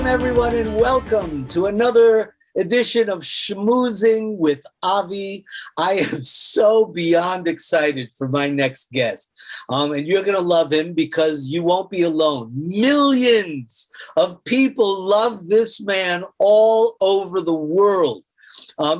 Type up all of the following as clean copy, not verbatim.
everyone, and welcome to another edition of Shmoozing with Avi. I am so beyond excited for my next guest. And you're going to love him because you won't be alone. Millions of people love this man all over the world.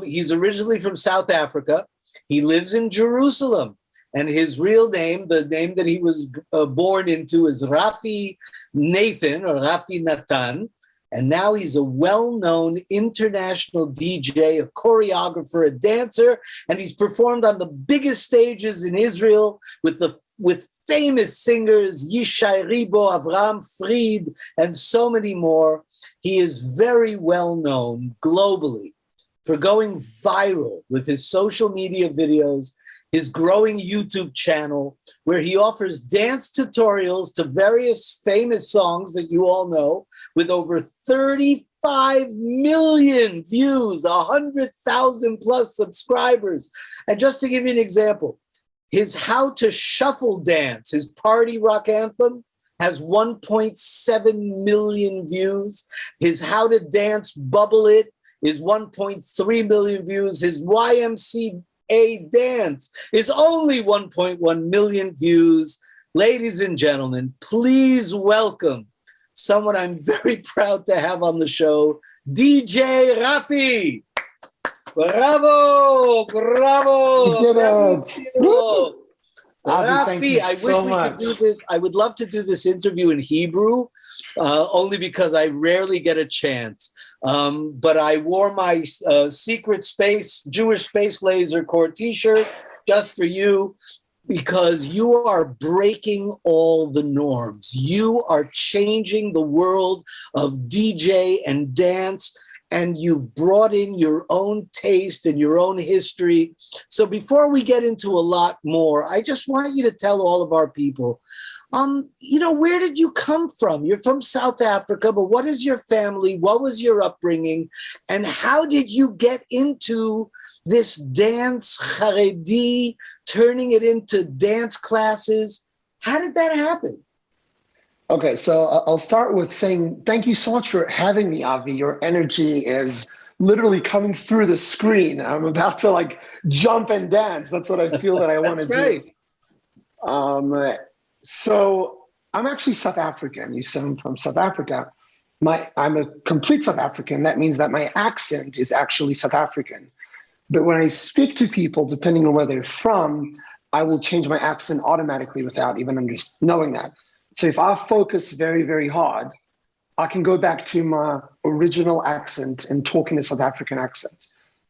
He's originally from South Africa. He lives in Jerusalem. And his real name, the name that he was born into, is Rafi Nathan, or Rafi Natan. And now he's a well-known international DJ, a choreographer, a dancer, and he's performed on the biggest stages in Israel with famous singers, Yishai Ribo, Avraham Fried, and so many more. He is very well-known globally for going viral with his social media videos, his growing YouTube channel, where he offers dance tutorials to various famous songs that you all know, with over 35 million views, 100,000 plus subscribers. And just to give you an example, his How to Shuffle Dance, his party rock anthem, has 1.7 million views. His How to Dance Bubble It is 1.3 million views. His YMCA Dance is only 1.1 million views. Ladies and gentlemen, please welcome someone I'm very proud to have on the show, DJ Rafi. Bravo, bravo. You did it. Rafi, I wish we could do this. I would love to do this interview in Hebrew, only because I rarely get a chance. But I wore my secret space, Jewish space laser core t-shirt just for you, because you are breaking all the norms. You are changing the world of DJ and dance, and you've brought in your own taste and your own history. So before we get into a lot more, I just want you to tell all of our people, where did you come from? You're from South Africa, but what is your family? What was your upbringing? And how did you get into this dance, Haredi, turning it into dance classes? How did that happen? Okay, so I'll start with saying thank you so much for having me, Avi. Your energy is literally coming through the screen. I'm about to jump and dance. That's what I feel that I want to do. So I'm actually South African. You said I'm from South Africa. I'm a complete South African. That means that my accent is actually South African. But when I speak to people, depending on where they're from, I will change my accent automatically without even just knowing that. So if I focus very, very hard, I can go back to my original accent and talk in a South African accent.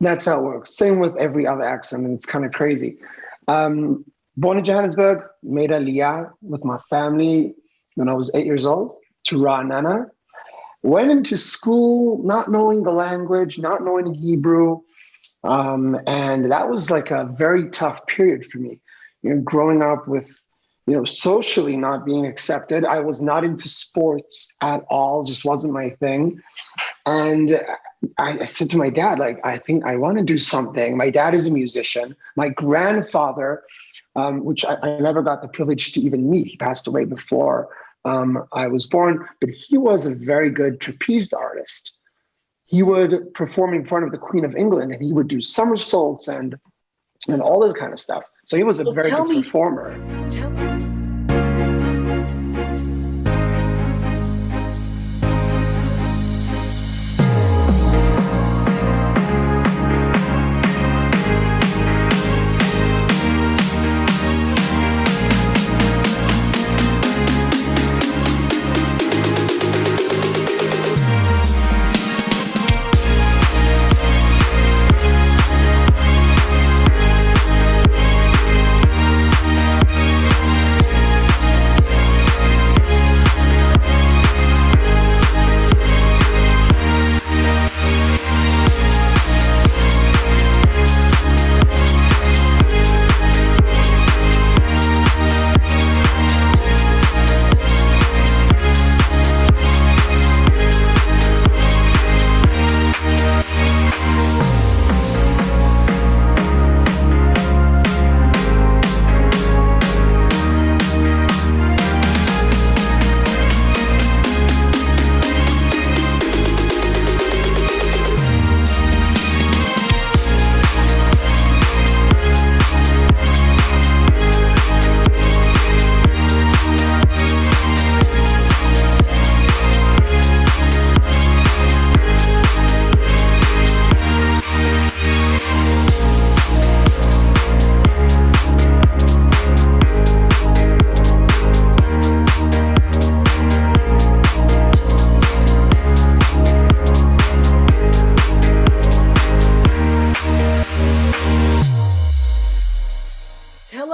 That's how it works. Same with every other accent, and it's kind of crazy. Born in Johannesburg, made Aliyah with my family when I was 8 years old to Ra'anana. Went into school not knowing the language, not knowing Hebrew, and that was like a very tough period for me. Growing up with socially not being accepted. I was not into sports at all, just wasn't my thing. And I said to my dad, I think I want to do something. My dad is a musician. My grandfather, which I never got the privilege to even meet. He passed away before I was born, but he was a very good trapeze artist. He would perform in front of the Queen of England, and he would do somersaults and all this kind of stuff. So he was a very good performer.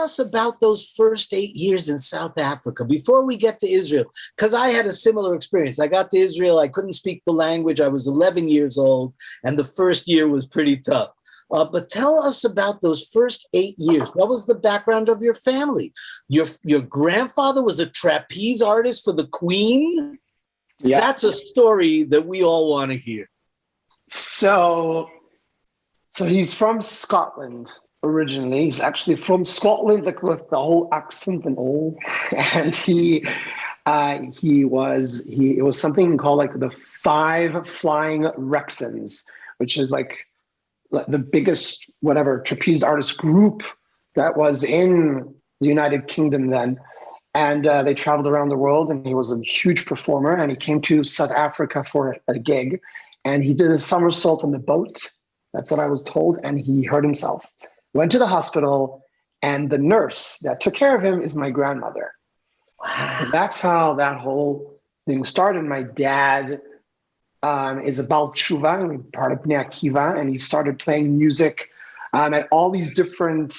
us about those first 8 years in South Africa before we get to Israel, because I had a similar experience. I got to Israel, I couldn't speak the language. I was 11 years old, and the first year was pretty tough. But tell us about those first 8 years. What was the background of your family? Your grandfather was a trapeze artist for the Queen? Yeah. That's a story that we all want to hear. So he's from Scotland originally. He's actually from Scotland, like with the whole accent and all. And it was something called like the Five Flying Rexons, which is like the biggest trapeze artist group that was in the United Kingdom then. And they traveled around the world, and he was a huge performer. And he came to South Africa for a gig, and he did a somersault on the boat. That's what I was told. And he hurt himself. Went to the hospital, and the nurse that took care of him is my grandmother. Wow. And that's how that whole thing started. My dad is a Baal Tshuva, part of Bnei Akiva, and he started playing music at all these different,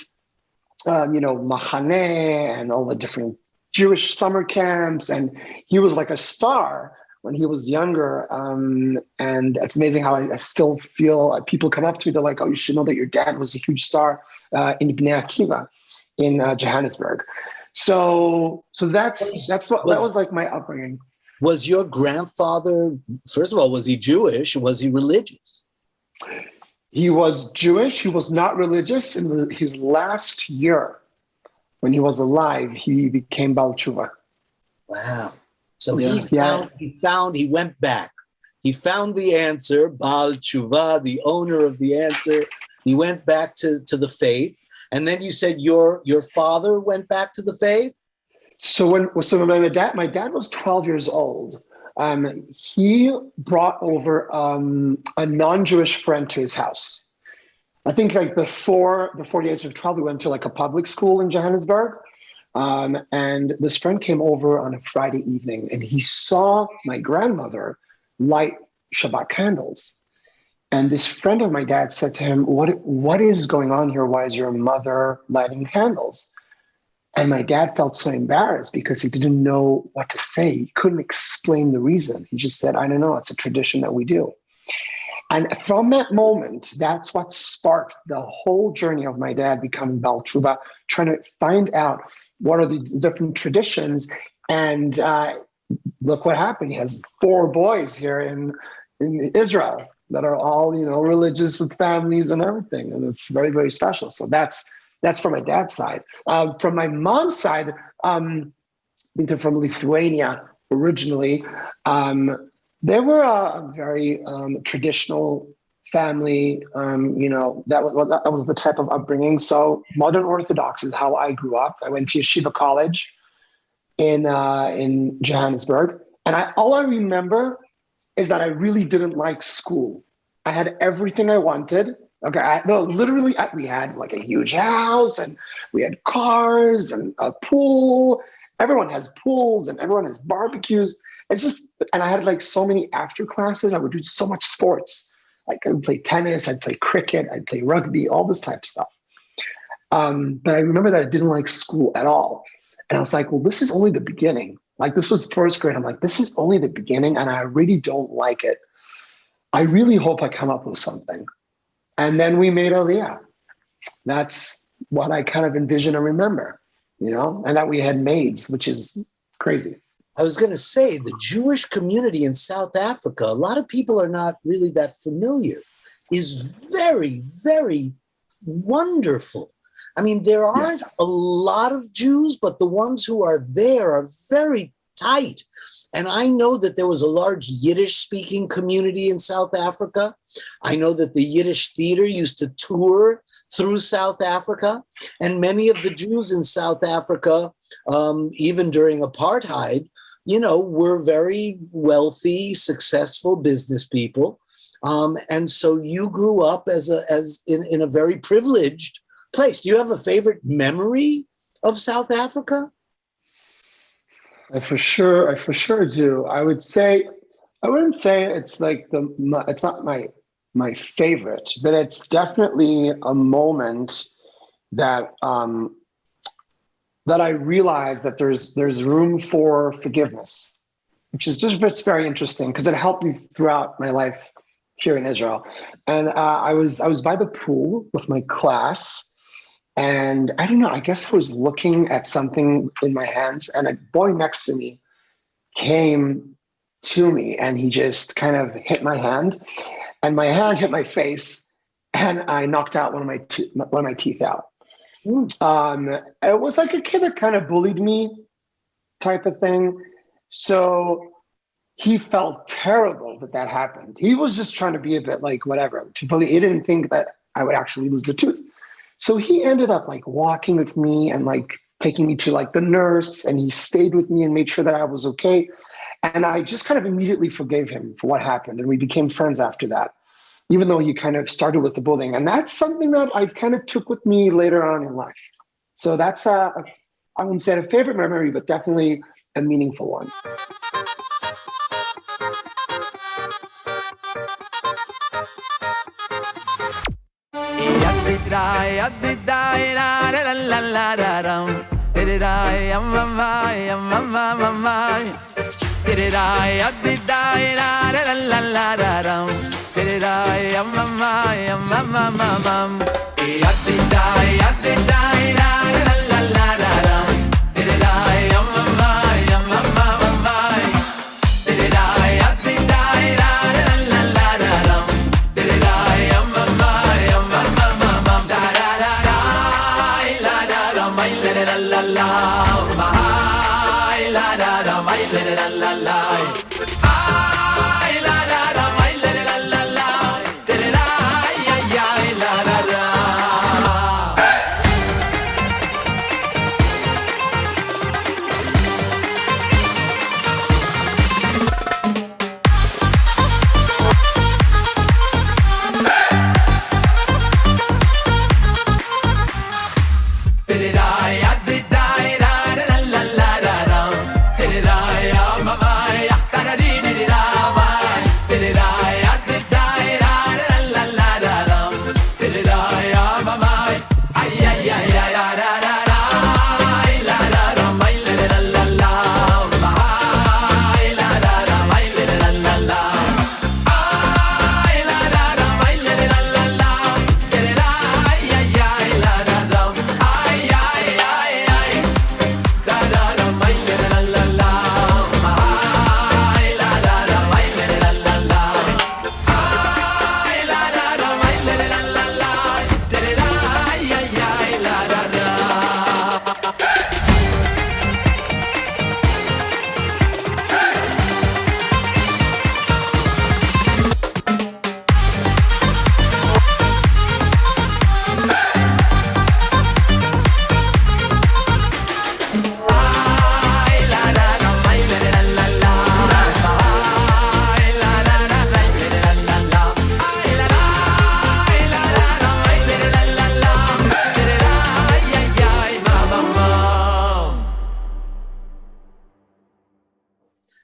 Machaneh and all the different Jewish summer camps. And he was like a star when he was younger. And it's amazing how I still feel people come up to me, they're like, oh, you should know that your dad was a huge star in Bnei Akiva in Johannesburg. So that was like my upbringing. Was your grandfather, first of all, was he Jewish? Was he religious? He was Jewish. He was not religious. In his last year, when he was alive, he became Baal Tshuva. Wow. So he went back. He found the answer, Baal Tshuva, the owner of the answer. He went back to the faith. And then you said your father went back to the faith? So when my dad was 12 years old, he brought over a non-Jewish friend to his house. I think like before the age of 12, we went to like a public school in Johannesburg. And this friend came over on a Friday evening, and he saw my grandmother light Shabbat candles. And this friend of my dad said to him, what is going on here? Why is your mother lighting candles? And my dad felt so embarrassed because he didn't know what to say. He couldn't explain the reason. He just said, I don't know, it's a tradition that we do. And from that moment, that's what sparked the whole journey of my dad becoming Baal Tshuva, trying to find out what are the different traditions. And look what happened. He has 4 boys here in Israel that are all, religious with families and everything. And it's very, very special. So that's from my dad's side. From my mom's side, I think they're from Lithuania originally. They were a very traditional family. That was the type of upbringing. So modern Orthodox is how I grew up. I went to Yeshiva College in Johannesburg. And all I remember is that I really didn't like school. I had everything I wanted. Okay, literally, we had like a huge house, and we had cars and a pool. Everyone has pools, and everyone has barbecues. And I had like so many after classes. I would do so much sports. Like I would play tennis, I'd play cricket, I'd play rugby, all this type of stuff. But I remember that I didn't like school at all. And I was like, well, this is only the beginning. Like this was first grade. I'm like, this is only the beginning, and I really don't like it. I really hope I come up with something. And then we made Aliyah. That's what I kind of envision and remember, and that we had maids, which is crazy. I was going to say the Jewish community in South Africa, a lot of people are not really that familiar, is very, very wonderful. I mean, there aren't a lot of Jews, but the ones who are there are very tight. And I know that there was a large Yiddish-speaking community in South Africa. I know that the Yiddish theater used to tour through South Africa. And many of the Jews in South Africa, even during apartheid, were very wealthy, successful business people. And so you grew up in a very privileged place. Do you have a favorite memory of South Africa? I for sure do. I wouldn't say it's like it's not my favorite, but it's definitely a moment that that I realized that there's room for forgiveness, which is just, it's very interesting because it helped me throughout my life here in Israel. And I was by the pool with my class, and I don't know, I guess I was looking at something in my hands, and a boy next to me came to me, and he just kind of hit my hand, and my hand hit my face, and I knocked out one of my teeth out. It was like a kid that kind of bullied me type of thing. So he felt terrible that happened. He was just trying to be a bit like whatever to bully. He didn't think that I would actually lose the tooth. So he ended up like walking with me and like taking me to like the nurse, and he stayed with me and made sure that I was okay. And I just kind of immediately forgave him for what happened. And we became friends after that, even though he kind of started with the bullying. And that's something that I kind of took with me later on in life. So that's, I wouldn't say a favorite memory, but definitely a meaningful one.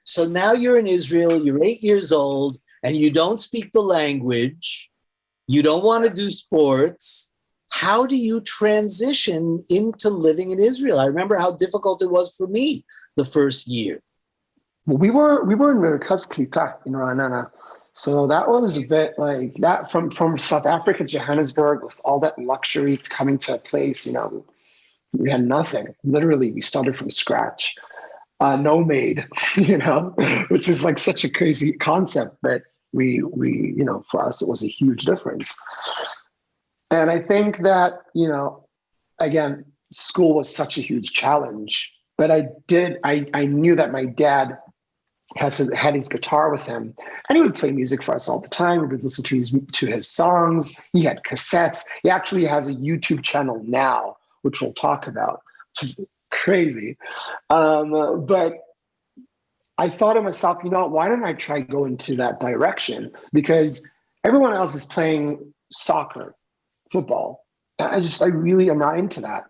So now you're in Israel, you're 8 years old, and you don't speak the language. You don't want to do sports. How do you transition into living in Israel? I remember how difficult it was for me the first year. Well, we were in Merkaz Klita in Ra'anana. So that was a bit like that from South Africa, Johannesburg, with all that luxury coming to a place, you know, we had nothing. Literally, we started from scratch. No maid, you know, which is like such a crazy concept, but we, you know, for us, it was a huge difference. And I think that, you know, again, school was such a huge challenge, but I knew that my dad had his guitar with him, and he would play music for us all the time. We would listen to his songs. He had cassettes. He actually has a YouTube channel now, which we'll talk about, which is crazy. But I thought to myself, you know, why don't I try go into that direction? Because everyone else is playing soccer, football. And I really am not into that.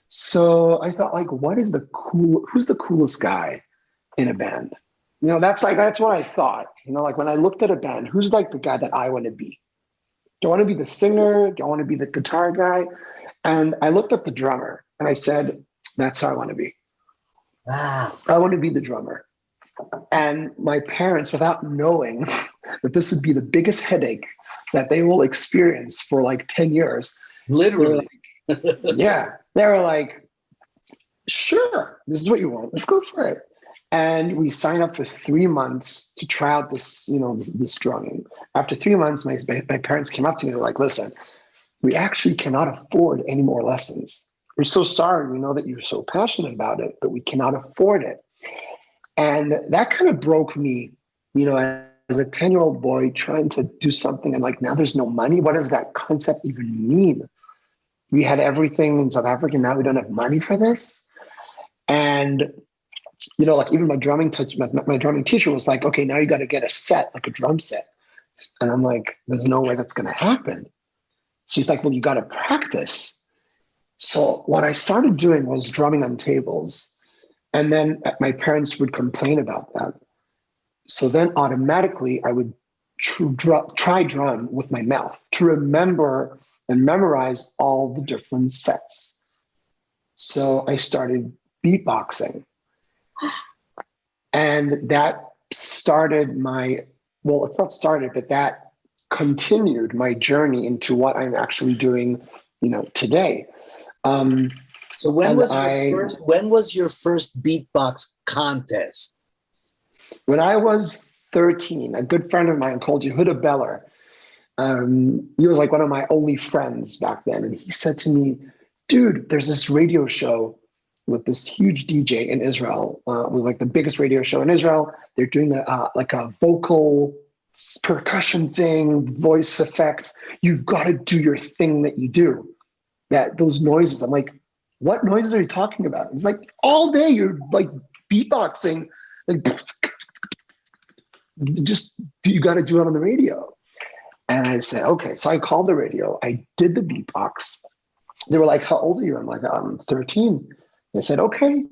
So I thought, like, who's the coolest guy in a band? You know, that's what I thought. You know, like when I looked at a band, who's like the guy that I want to be? Do I want to be the singer? Do I want to be the guitar guy? And I looked at the drummer and I said, That's how I want to be. Wow. I want to be the drummer. And my parents, without knowing that this would be the biggest headache that they will experience for like 10 years. Literally. They were like, sure, this is what you want. Let's go for it. And we signed up for 3 months to try out this, this drumming. After 3 months, my parents came up to me. They're like, listen, we actually cannot afford any more lessons. We're so sorry. We know that you're so passionate about it, but we cannot afford it. And that kind of broke me, as a 10-year-old boy trying to do something and like, now there's no money. What does that concept even mean? We had everything in South Africa. Now we don't have money for this. And, like even my drumming teacher was like, okay, now you got to get a set, like a drum set. And I'm like, there's no way that's going to happen. She's like, well, you got to practice. So what I started doing was drumming on tables. And then my parents would complain about that. So then automatically I would try drum with my mouth to remember and memorize all the different sets. So I started beatboxing. And that started it's not started, but that continued my journey into what I'm actually doing, today. So when was your first beatbox contest? When I was 13, a good friend of mine called Yehuda Beller. He was like one of my only friends back then. And he said to me, dude, there's this radio show with this huge DJ in Israel, with like the biggest radio show in Israel. They're doing like a vocal percussion thing, voice effects. You've got to do your thing that you do. Those noises. I'm like, what noises are you talking about? It's like all day you're like beatboxing, like just you got to do it on the radio. And I said, okay. So I called the radio. I did the beatbox. They were like, how old are you? I'm like, I'm 13. They said, okay,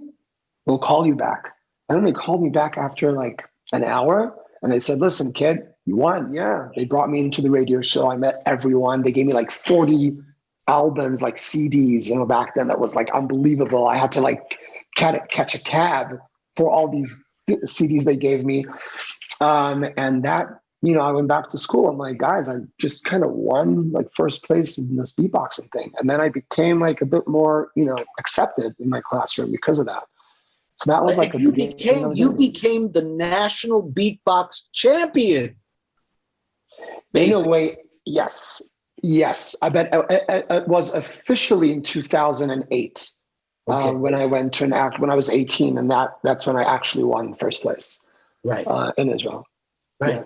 we'll call you back. And then they called me back after like an hour. And they said, listen, kid, you won. Yeah. They brought me into the radio show. I met everyone. They gave me like 40 albums, like CDs, back then that was like unbelievable. I had to like catch a cab for all these CDs they gave me. And that, I went back to school. I'm like, guys, I just kind of won like first place in this beatboxing thing. And then I became like a bit more, accepted in my classroom because of that. So that was like you became the national beatbox champion. In a way, yes. I bet it was officially in 2008 when I went to when I was 18, and that's when I actually won first place. Right. In Israel. Right. Yeah.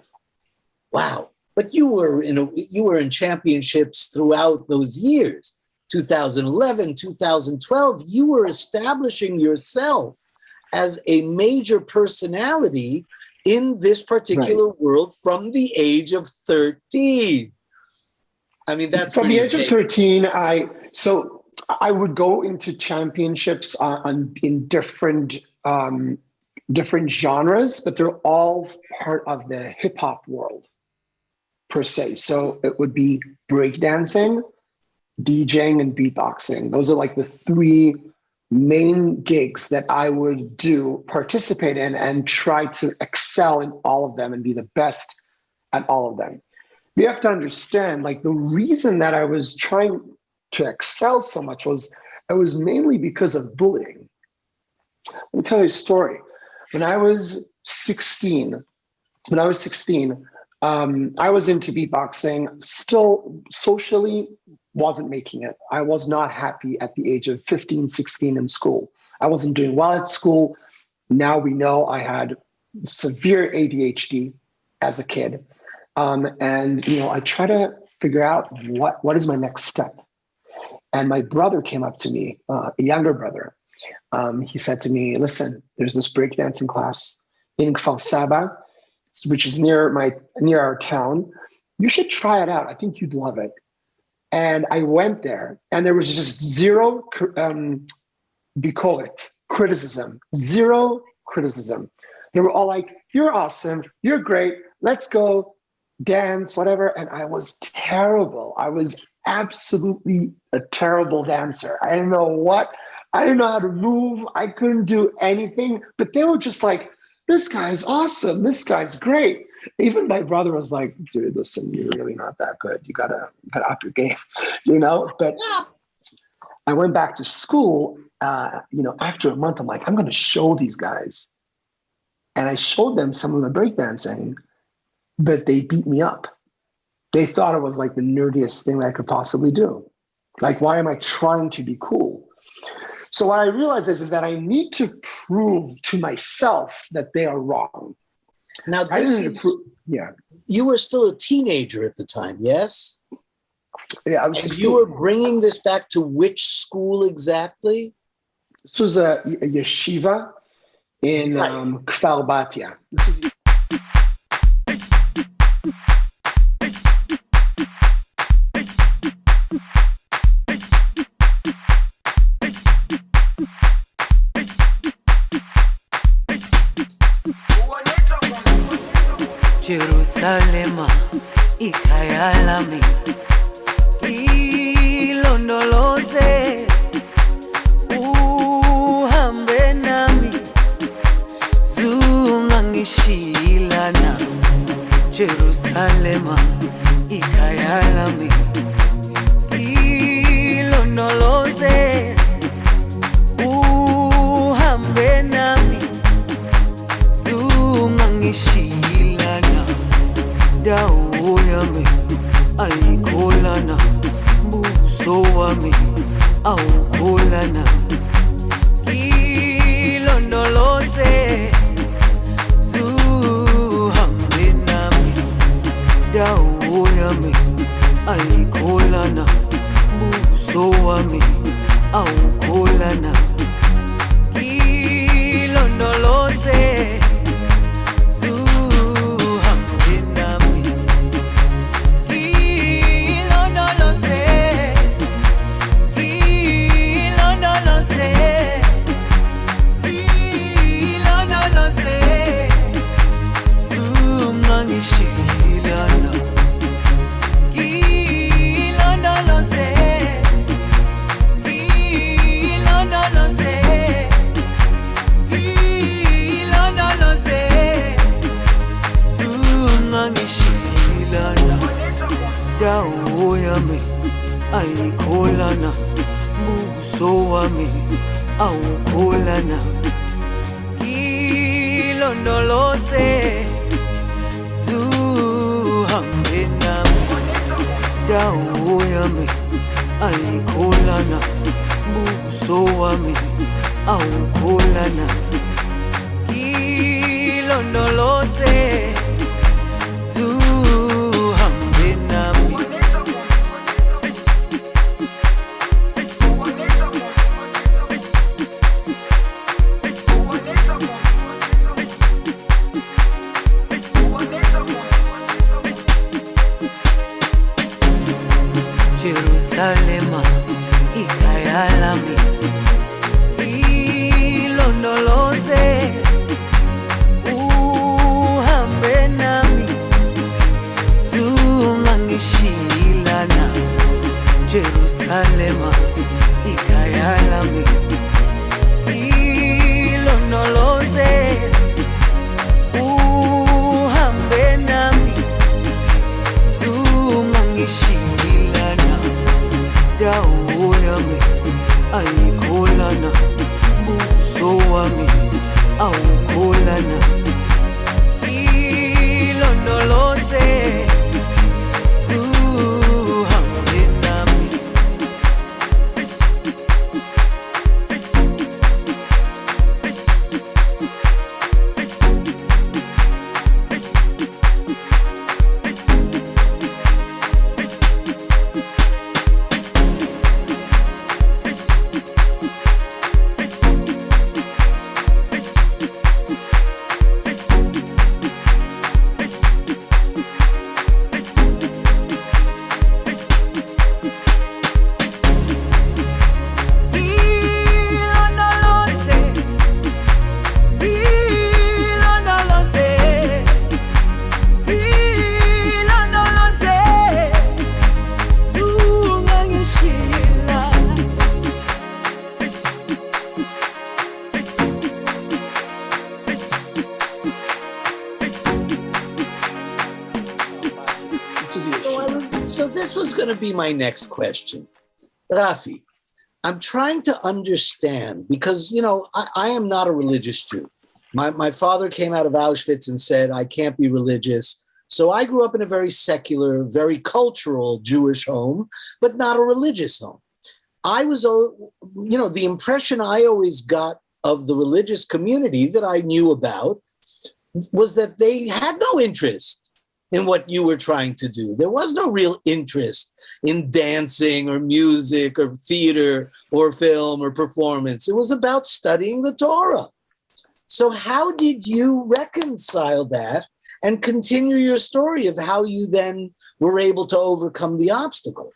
Wow. But you were in championships throughout those years. 2011, 2012, you were establishing yourself as a major personality in this particular world from the age of 13. I mean, that's from the age big. of 13. I would go into championships in different genres, but they're all part of the hip hop world per se. So it would be breakdancing, DJing, and beatboxing. Those are like the three main gigs that I would participate in, and try to excel in all of them and be the best at all of them. You have to understand, like, the reason that I was trying to excel so much was mainly because of bullying. Let me tell you a story. When I was 16, I was into beatboxing, still socially wasn't making it. I was not happy at the age of 15, 16 in school. I wasn't doing well at school. Now we know I had severe ADHD as a kid. I try to figure out what is my next step. And my brother came up to me, a younger brother. He said to me, listen, there's this breakdancing class in Kfar Saba, which is near our town. You should try it out. I think you'd love it. And I went there, and there was just zero criticism, zero criticism. They were all like, you're awesome, you're great, let's go dance, whatever. And I was terrible. I was absolutely a terrible dancer. I didn't know what I didn't know how to move. I couldn't do anything. But they were just like, this guy's awesome. This guy's great. Even my brother was like, dude, listen, you're really not that good. You gotta up your game, you know? But I went back to school, after a month, I'm like, I'm gonna show these guys. And I showed them some of the breakdancing, but they beat me up. They thought it was like the nerdiest thing that I could possibly do. Like, why am I trying to be cool? So what I realized is that I need to prove to myself that they are wrong. Now, you were still a teenager at the time, yes? Yeah, I was. And you were bringing this back to which school exactly? This was a yeshiva in Kfar Batya. This is. Jerusalema ikhaya lami ilondoloze uhambe nami zungangishilana Jerusalema ikhaya lami ilondoloze uhambe nami zungangishilana dawo yami ayikholana buso wami awukholana ilondoloze zuhambe nami dawo yami ayikholana buso wami awukholana ilondoloze dawo yami ayikholana buso wami awukholana ilondoloze zuhambe nami dawo yami ayikholana buso wami awukholana ilondoloze zuhambe nami Jerusalema ikhaya lami ilondoloze uhambe nami zungangishilana Jerusalema ikhaya lami ilondoloze uhambe nami zungangishilana dawo yami ayikholana buso wami awukholana ilondoloze zuhambe nami going to be my next question. Rafi, I'm trying to understand because, you know, I am not a religious Jew. My father came out of Auschwitz and said, I can't be religious. So I grew up in a very secular, very cultural Jewish home, but not a religious home. I was, you know, the impression I always got of the religious community that I knew about was that they had no interest in what you were trying to do. There was no real interest in dancing or music or theater or film or performance. It was about studying the Torah. So how did you reconcile that and continue your story of how you then were able to overcome the obstacle?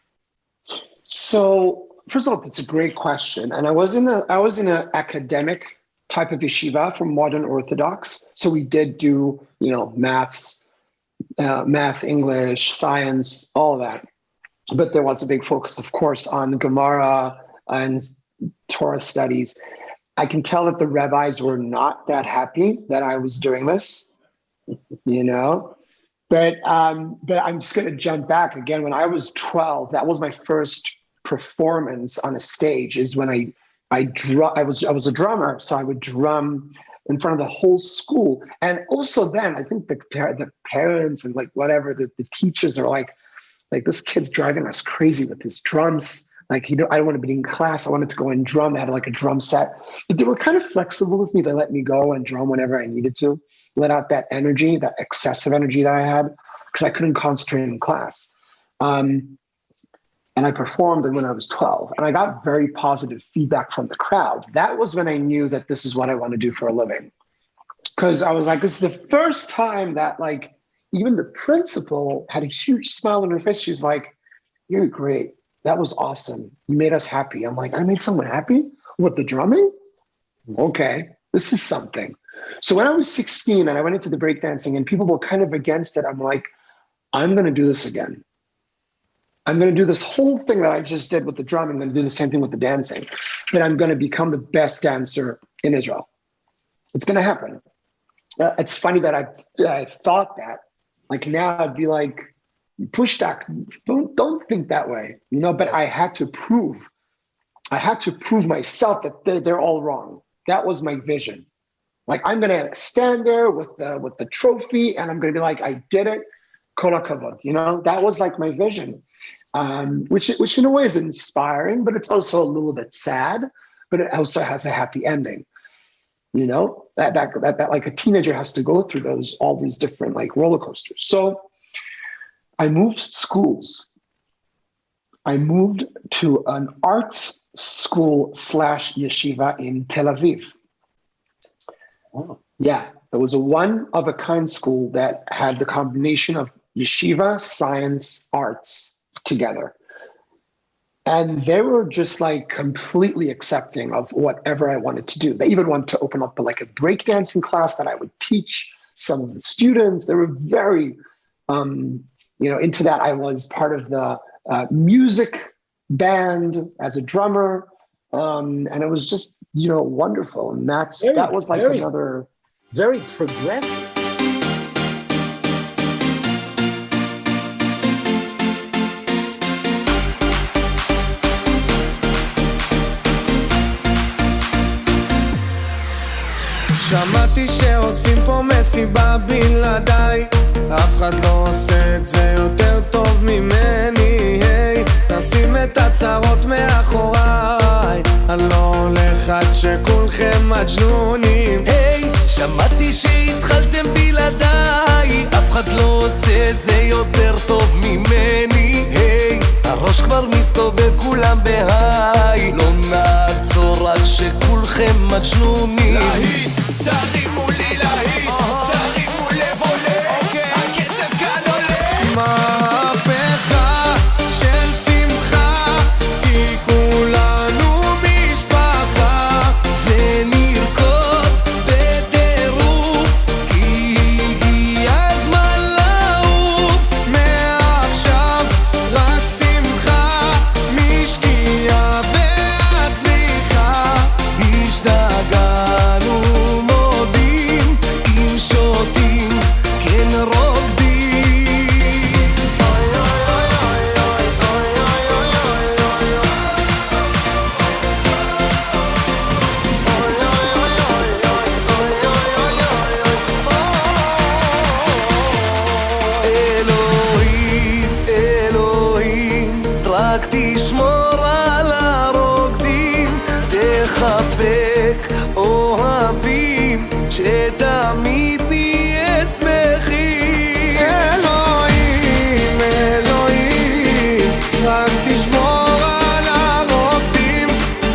So, first of all, it's a great question. And I was in an academic type of yeshiva from modern Orthodox. So we did do, you know, math, English, science, all of that. But there was a big focus, of course, on Gemara and Torah studies. I can tell that the rabbis were not that happy that I was doing this, you know. But I'm just going to jump back again. When I was 12, that was my first performance on a stage. Is when I was a drummer, so I would drum in front of the whole school. And also then, I think the parents and like whatever the teachers are like this kid's driving us crazy with his drums. Like, you know, I don't want to be in class. I wanted to go and drum. They had like a drum set, but they were kind of flexible with me. They let me go and drum whenever I needed to, let out that energy, that excessive energy that I had, because I couldn't concentrate in class. And I performed when I was 12, and I got very positive feedback from the crowd. That was when I knew that this is what I want to do for a living. Because I was like, this is the first time that like, even the principal had a huge smile on her face. She's like, you're great. That was awesome. You made us happy. I'm like, I made someone happy with the drumming? Okay, this is something. So when I was 16 and I went into the breakdancing and people were kind of against it, I'm like, I'm going to do this again. I'm going to do this whole thing that I just did with the drum. I'm going to do the same thing with the dancing. And I'm going to become the best dancer in Israel. It's going to happen. It's funny that I thought that. Like now I'd be like, push that. Don't think that way, you know. But I had to prove myself that they're all wrong. That was my vision. Like I'm gonna stand there with the trophy, and I'm gonna be like, I did it. Kol hakavod, you know. That was like my vision, which in a way is inspiring, but it's also a little bit sad. But it also has a happy ending. You know, that like a teenager has to go through all these different like roller coasters. So I moved schools. I moved to an arts school / yeshiva in Tel Aviv. Oh. Yeah, it was a one-of-a-kind school that had the combination of yeshiva, science, arts together. And they were just like completely accepting of whatever I wanted to do. They even wanted to open up like a breakdancing class that I would teach some of the students. They were very, into that. I was part of the music band as a drummer. And it was just, wonderful. And that was like another... Very progressive. שמעתי שעושים פה מסיבה בלעדיי, אף אחד לא עושה את זה יותר טוב ממני. היי, נשים את הצרות מאחוריי, אני לא הולך עד שכולכם מג'נונים. היי, שמעתי שהתחלתם בלעדיי, אף אחד לא עושה את זה יותר טוב ממני. היי, הראש כבר מסתובב כולם בהיי, לא נעצור עד שכולכם מג'נונים. להיט, תרימו לי להיט, תרימו לב עולה, הקצב כאן עולה. מהפכה של שמחה, כי כולנו משפחה, ונרקוד בטירוף, כי הגיע הזמן לעוף. מעכשיו רק שמחה, משקיעה והצליחה, השתגענו מודים. נחבק אוהבים שתמיד נהיה שמחים אלוהים, אלוהים רק תשמור על הרוקדים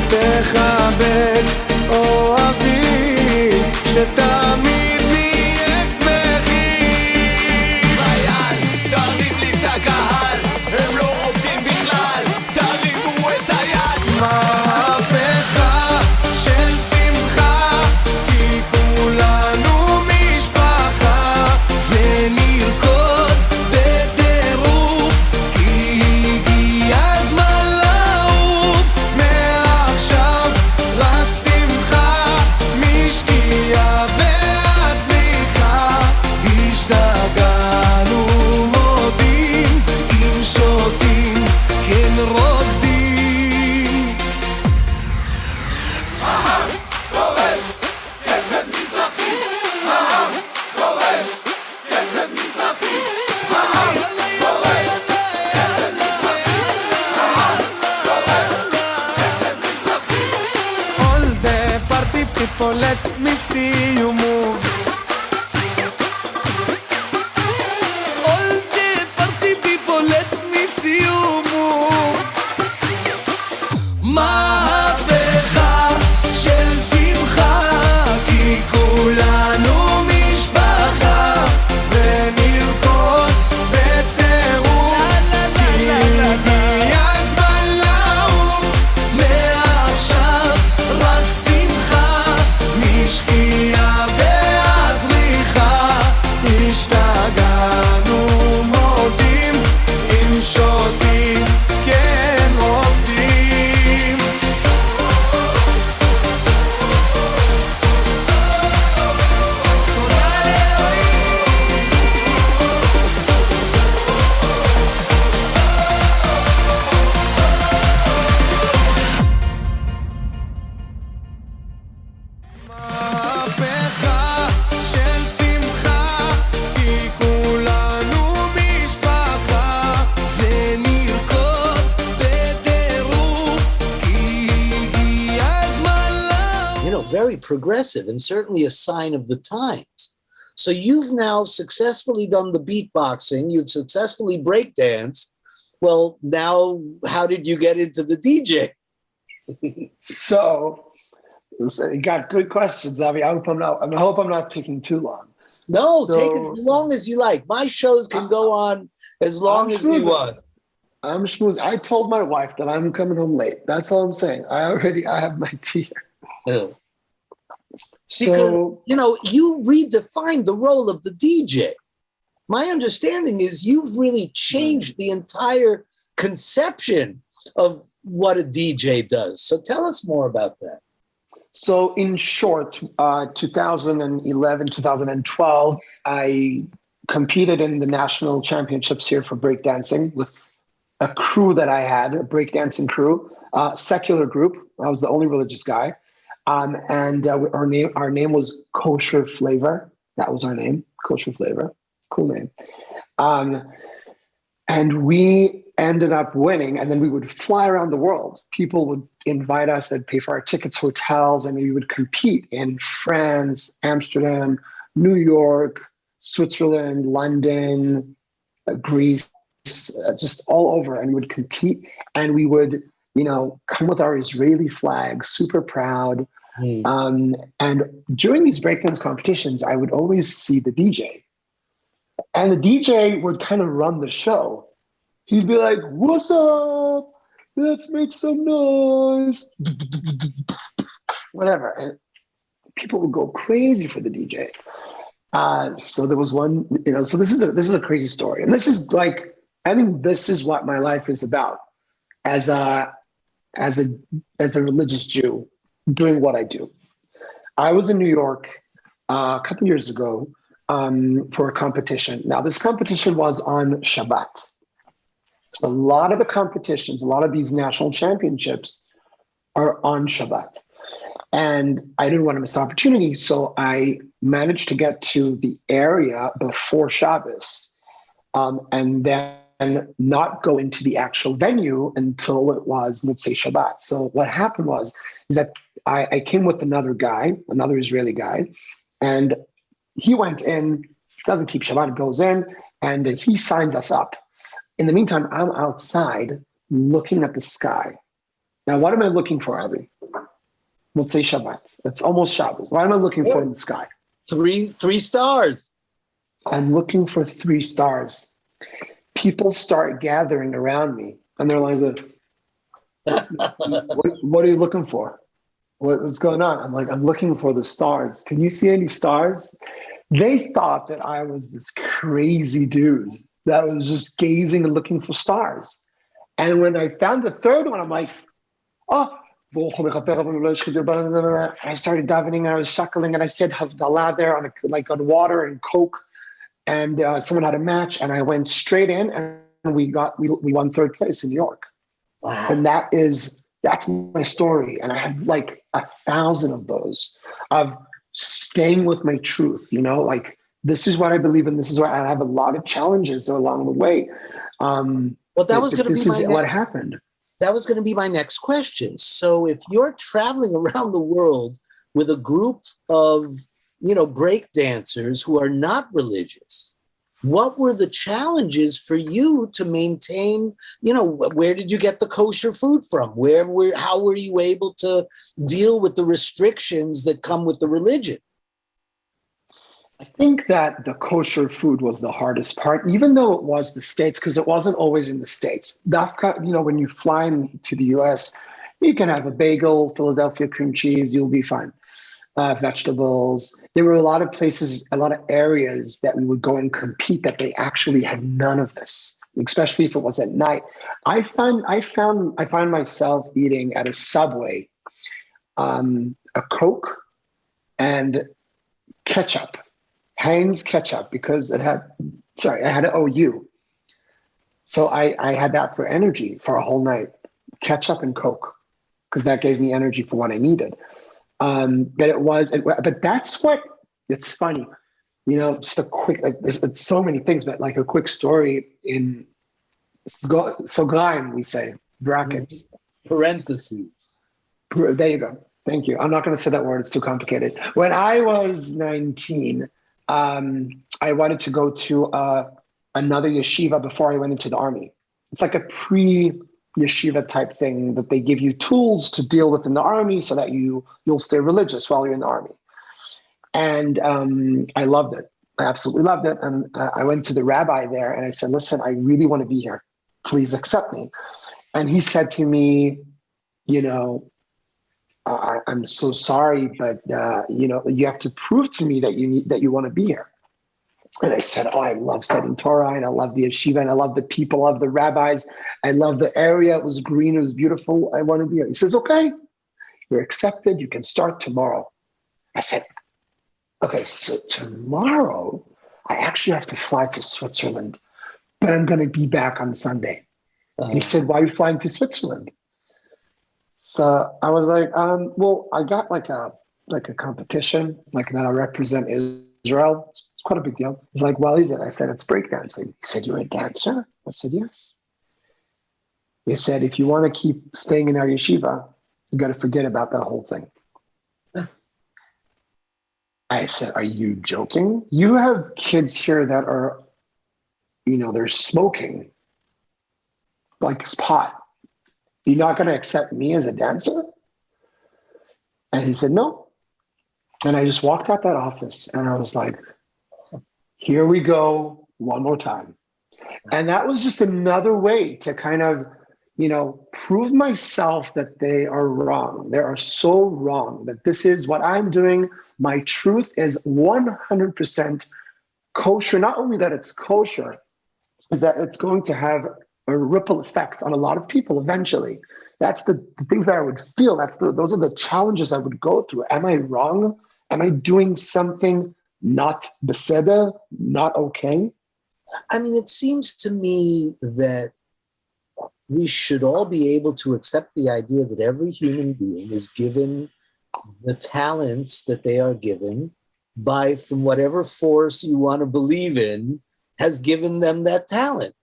תחבק אוהבים שתמיד נהיה שמחים חייל, תרים לי את הקהל הם לא רוקדים בכלל תרימו את היד מהפכה של שמחה כי כולנו משפחה ונרקוד בטירוף כי הגיע הזמן לעוף מעכשיו רק שמחה משקיעה ועד צריכה השתגענו מודים אם שותים כן רוקדים העם דורש קצב מזרחי העם דורש קצב מזרחי העם דורש קצב מזרחי העם דורש קצב מזרחי All the party people let me see you move All the party people let me see you move מהפכה של שמחה כי כולנו משפחה ונרקוד בטירוף כי הגיע הזמן לעוף מעכשיו רק שמחה משקיעה ועד צריכה השתגענו מודים אם שותים כן רוקדים תודה לאלוהים מהפכה של שמחה כי כולנו משפחה ונרקוד בטירוף כי הגיע הזמן לעוף You know, very progressive and certainly a sign of the times. So you've now successfully done the beatboxing, you've successfully breakdanced. Well, now how did you get into the DJ? So you got good questions, Avi. I hope I'm not taking too long. No, So- take it as long as you like. My shows can go on as long as you schmoozing. want. I'm schmoozing. I told my wife that I'm coming home late. That's all I'm saying. I have my tea here. Oh. So Because, you know, you redefined the role of the DJ. My understanding is you've really changed the entire conception of what a DJ does. So tell us more about that. So in short, 2011, 2012, I competed in the national championships here for breakdancing with a crew that I had, a breakdancing crew, secular group. I was the only religious guy. And our name was Kosher Flavor. That was our name, Kosher Flavor. Cool name. And we ended up winning, and then we would fly around the world. People would invite us, they'd pay for our tickets, hotels, and we would compete in France, Amsterdam, New York, Switzerland, London, Greece, just all over. And we would compete, and we would, you know, come with our Israeli flag, super proud. And during these breakdance competitions, I would always see the DJ. And the DJ would kind of run the show. He'd be like, "What's up? Let's make some noise." Whatever. And people would go crazy for the DJ. So there was one, you know, so this is a crazy story. And this is like, I think this is what my life is about as a religious Jew doing what I do. I was in New York a couple years ago for a competition. Now, this competition was on Shabbat. A lot of the competitions, a lot of these national championships are on Shabbat. And I didn't want to miss the opportunity, so I managed to get to the area before Shabbos. And then not go into the actual venue until it was Motzei Shabbat. So what happened is that I came with another guy, another Israeli guy, and he went in, doesn't keep Shabbat, goes in, and he signs us up. In the meantime, I'm outside looking at the sky. Now, what am I looking for, Avi? Motzei Shabbat. It's almost Shabbos. What am I looking for in the sky? Three stars. I'm looking for 3 stars. People start gathering around me, and they're like, what are you looking for? What's going on? I'm like, I'm looking for the stars. Can you see any stars? They thought that I was this crazy dude that was just gazing and looking for stars. And when I found the third one, I'm like, oh, I started davening, I was shuckling, and I said Havdalah there on water and Coke. And someone had a match, and I went straight in, and we won 3rd place in New York. Wow. And that's my story. And I have like 1,000 of those of staying with my truth, like this is what I believe in. This is why I have a lot of challenges along the way. Well, that was going to be what happened. That was going to be my next question. So if you're traveling around the world with a group of, break dancers who are not religious, what were the challenges for you to maintain, where did you get the kosher food from? How were you able to deal with the restrictions that come with the religion? I think that the kosher food was the hardest part, even though it was the States, because it wasn't always in the States. When you fly into the US, you can have a bagel, Philadelphia cream cheese, you'll be fine. Vegetables. There were a lot of places, a lot of areas that we would go and compete that they actually had none of this, especially if it was at night. I find myself eating at a Subway, a Coke and ketchup, Heinz ketchup, because I had an OU. So I had that for energy for a whole night, ketchup and Coke, because that gave me energy for what I needed. But that's what, it's funny, just a quick, it's so many things, but like a quick story in Sograim, we say, brackets. Parentheses. There you go. Thank you. I'm not going to say that word. It's too complicated. When I was 19, I wanted to go to another yeshiva before I went into the army. It's like a pre-yeshiva type thing that they give you tools to deal with in the army so that you'll stay religious while you're in the army. And I loved it. I absolutely loved it. And I went to the rabbi there and I said, listen, I really want to be here. Please accept me. And he said to me, I'm so sorry, but you have to prove to me that you want to be here. And I said, I love studying Torah, and I love the yeshiva, and I love the people, I love the rabbis, I love the area. It was green, it was beautiful. I want to be here. He says, okay, you're accepted. You can start tomorrow. I said, okay, so tomorrow I actually have to fly to Switzerland, but I'm going to be back on Sunday. And he said, why are you flying to Switzerland? So I was like, well, I got like a competition, like that I represent Israel. It's quite a big deal. He's like, well, is it? I said, it's breakdancing. He said, you're a dancer? I said, yes. He said, if you want to keep staying in our yeshiva, you got to forget about that whole thing. I said, are you joking? You have kids here that are, they're smoking like pot. You're not going to accept me as a dancer? And he said, no. And I just walked out that office and I was like, here we go one more time. And that was just another way to kind of, prove myself that they are wrong. They are so wrong that this is what I'm doing. My truth is 100% kosher. Not only that it's kosher, is that it's going to have a ripple effect on a lot of people eventually. That's the things that I would feel. Those are the challenges I would go through. Am I wrong? Am I doing something not beseder, not okay? I mean, it seems to me that we should all be able to accept the idea that every human being is given the talents that they are given from whatever force you want to believe in has given them that talent.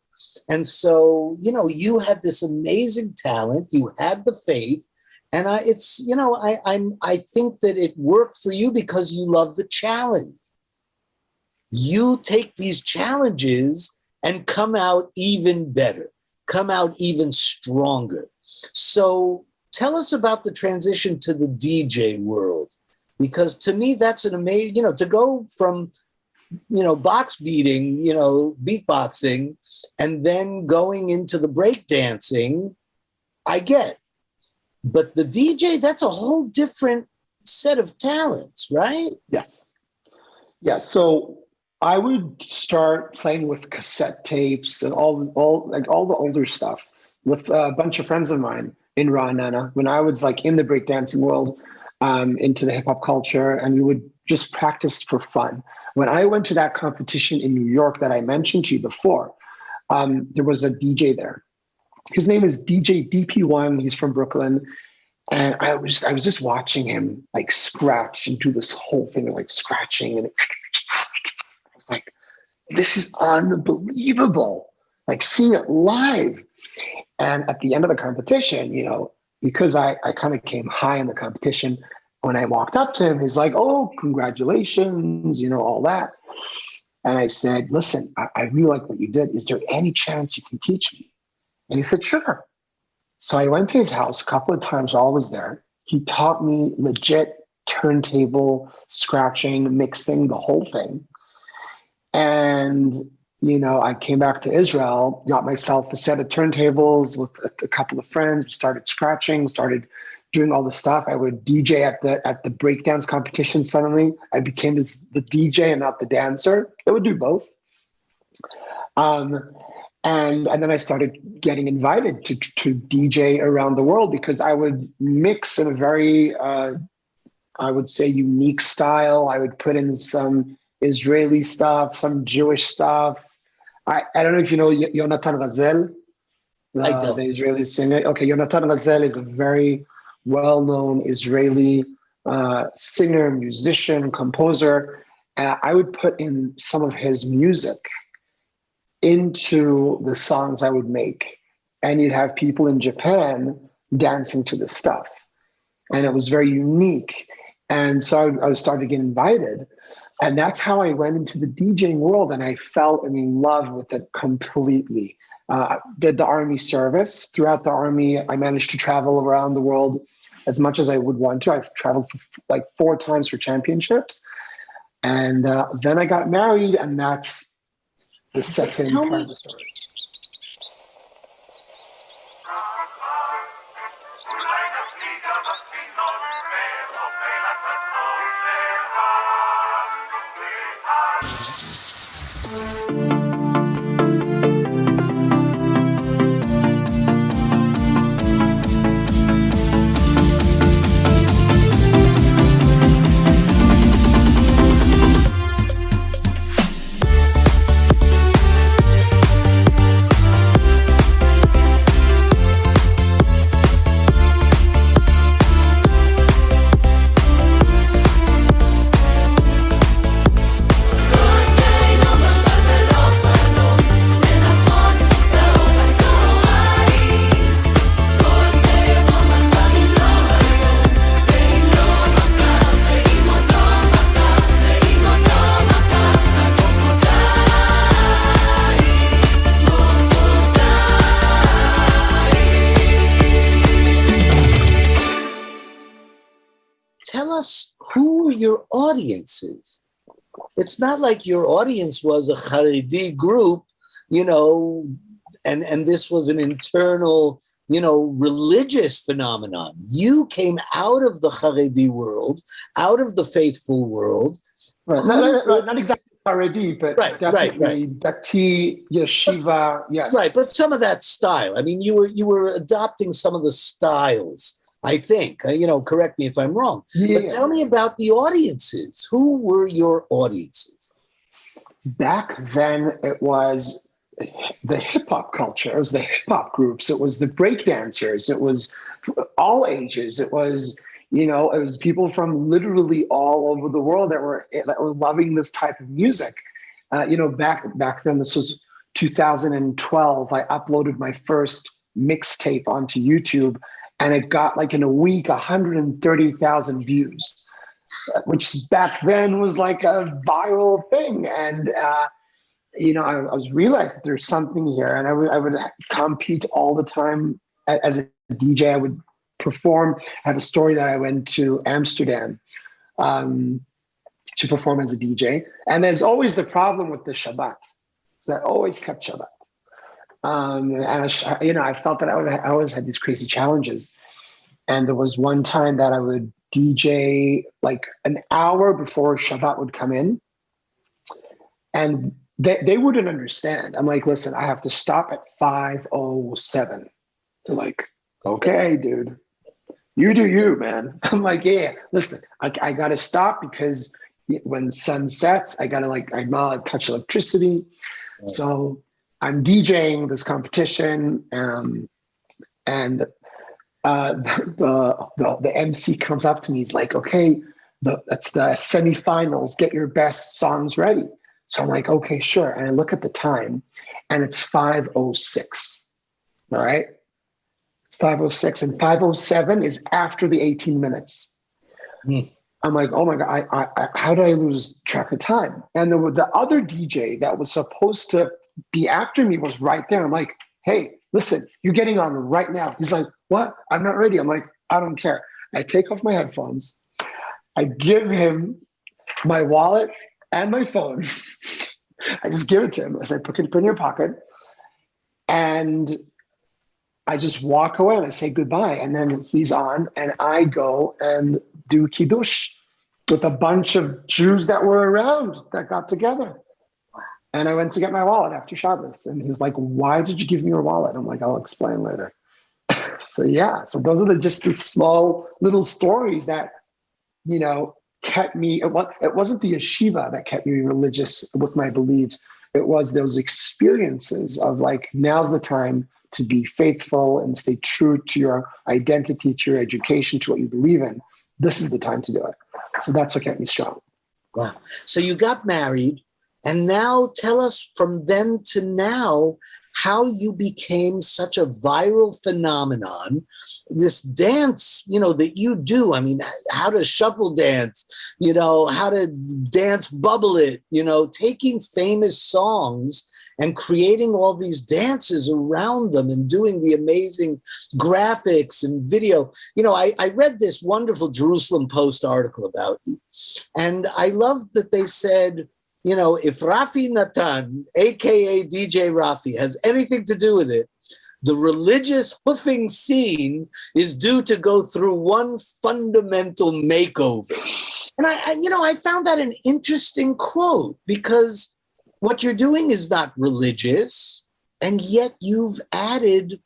And so, you had this amazing talent, you had the faith, and I think that it worked for you because you love the challenge. You take these challenges and come out even better, come out even stronger. So tell us about the transition to the DJ world, because to me, that's an amazing, to go from, box beating, beatboxing, and then going into the breakdancing, I get. But the DJ, that's a whole different set of talents, right? Yes. Yeah. So I would start playing with cassette tapes and all the older stuff with a bunch of friends of mine in Ra'anana when I was like in the breakdancing world, into the hip hop culture, and we would just practice for fun. When I went to that competition in New York that I mentioned to you before, there was a DJ there. His name is DJ DP1. He's from Brooklyn. And I was just watching him like scratch and do this whole thing of like scratching. And I was like, this is unbelievable. Like seeing it live. And at the end of the competition, because I kind of came high in the competition, when I walked up to him, he's like, oh, congratulations, all that. And I said, listen, I really like what you did. Is there any chance you can teach me? And he said, sure. So I went to his house a couple of times while I was there. He taught me legit turntable, scratching, mixing, the whole thing. And, I came back to Israel, got myself a set of turntables with a couple of friends. We started scratching, started doing all the stuff. I would DJ at the breakdance competition. Suddenly I became the DJ and not the dancer. I would do both. And then I started getting invited to DJ around the world because I would mix in a very, I would say, unique style. I would put in some Israeli stuff, some Jewish stuff. I don't know if you know Yonatan Razel, the Israeli singer. Okay, Yonatan Razel is a very well-known Israeli singer, musician, composer. I would put in some of his music into the songs I would make. And you'd have people in Japan dancing to the stuff. And it was very unique. And so I started getting invited. And that's how I went into the DJing world. And I fell in love with it completely. Did the Army service. Throughout the Army, I managed to travel around the world as much as I would want to. I've traveled like 4 times for championships. And then I got married, and that's the second part of the story. Who your audience is. It's not like your audience was a Haredi group, and this was an internal, religious phenomenon. You came out of the Haredi world, out of the faithful world. Right. Not exactly Haredi, but definitely Dati, Yeshiva, yes. Right, but some of that style. I mean, you were adopting some of the styles, I think, correct me if I'm wrong. Yeah. But tell me about the audiences. Who were your audiences? Back then, it was the hip hop culture. It was the hip hop groups. It was the break dancers. It was all ages. It was, it was people from literally all over the world that were loving this type of music. Back then, this was 2012, I uploaded my first mixtape onto YouTube, and it got like in a week 130,000 views, which back then was like a viral thing. And I was realized that there's something here, and I would compete all the time as a DJ. I would perform. I have a story that I went to Amsterdam to perform as a DJ, and there's always the problem with the Shabbat. So I always kept Shabbat, and I felt that I always had these crazy challenges. And there was one time that I would DJ like an hour before Shabbat would come in, and they wouldn't understand. I'm like, listen, I have to stop at 5:07. They're like, okay, dude, you do you, man. I'm like, yeah, listen, I got to stop because when sun sets, I'm not touch electricity. Yes. So I'm DJing this competition, and the MC comes up to me. He's like, okay, that's the semifinals. Get your best songs ready. So I'm like, okay, sure. And I look at the time, and it's 5:06. All right, 5:06, and 5:07 is after the 18 minutes. I'm like, oh my God, how did I lose track of time? And the other DJ that was supposed to be after me was right there. I'm like, hey, listen, you're getting on right now. He's like, what? I'm not ready. I'm like, I don't care. I take off my headphones. I give him my wallet and my phone. I just give it to him. I say, put it in your pocket. And I just walk away and I say goodbye. And then he's on, and I go and do Kiddush with a bunch of Jews that were around that got together. And I went to get my wallet after Shabbos. And he was like, why did you give me your wallet? I'm like, I'll explain later. So those are just the small little stories that, kept me. It wasn't the yeshiva that kept me religious with my beliefs. It was those experiences of like, now's the time to be faithful and stay true to your identity, to your education, to what you believe in. This is the time to do it. So that's what kept me strong. Wow. So you got married, and now tell us from then to now how you became such a viral phenomenon. This dance, that you do, how to shuffle dance, how to dance bubble it, taking famous songs and creating all these dances around them and doing the amazing graphics and video. I read this wonderful Jerusalem Post article about you, and I loved that they said, if Rafi Natan, aka DJ Rafi, has anything to do with it, the religious hoofing scene is due to go through one fundamental makeover. And I found that an interesting quote, because what you're doing is not religious, and yet you've added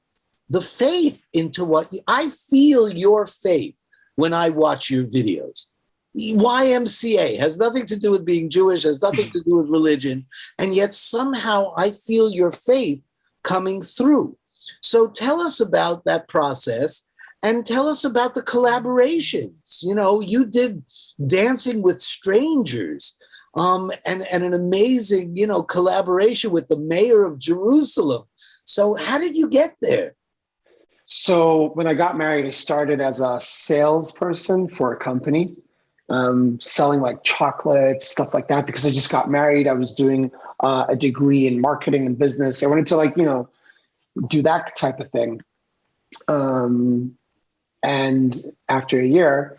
the faith into I feel your faith when I watch your videos. YMCA has nothing to do with being Jewish, has nothing to do with religion, and yet somehow I feel your faith coming through. So tell us about that process, and tell us about the collaborations. You did Dancing with Strangers, and an amazing, collaboration with the mayor of Jerusalem. So how did you get there? So when I got married, I started as a salesperson for a company, selling like chocolates, stuff like that, because I just got married. I was doing a degree in marketing and business. I wanted to do that type of thing. And after a year,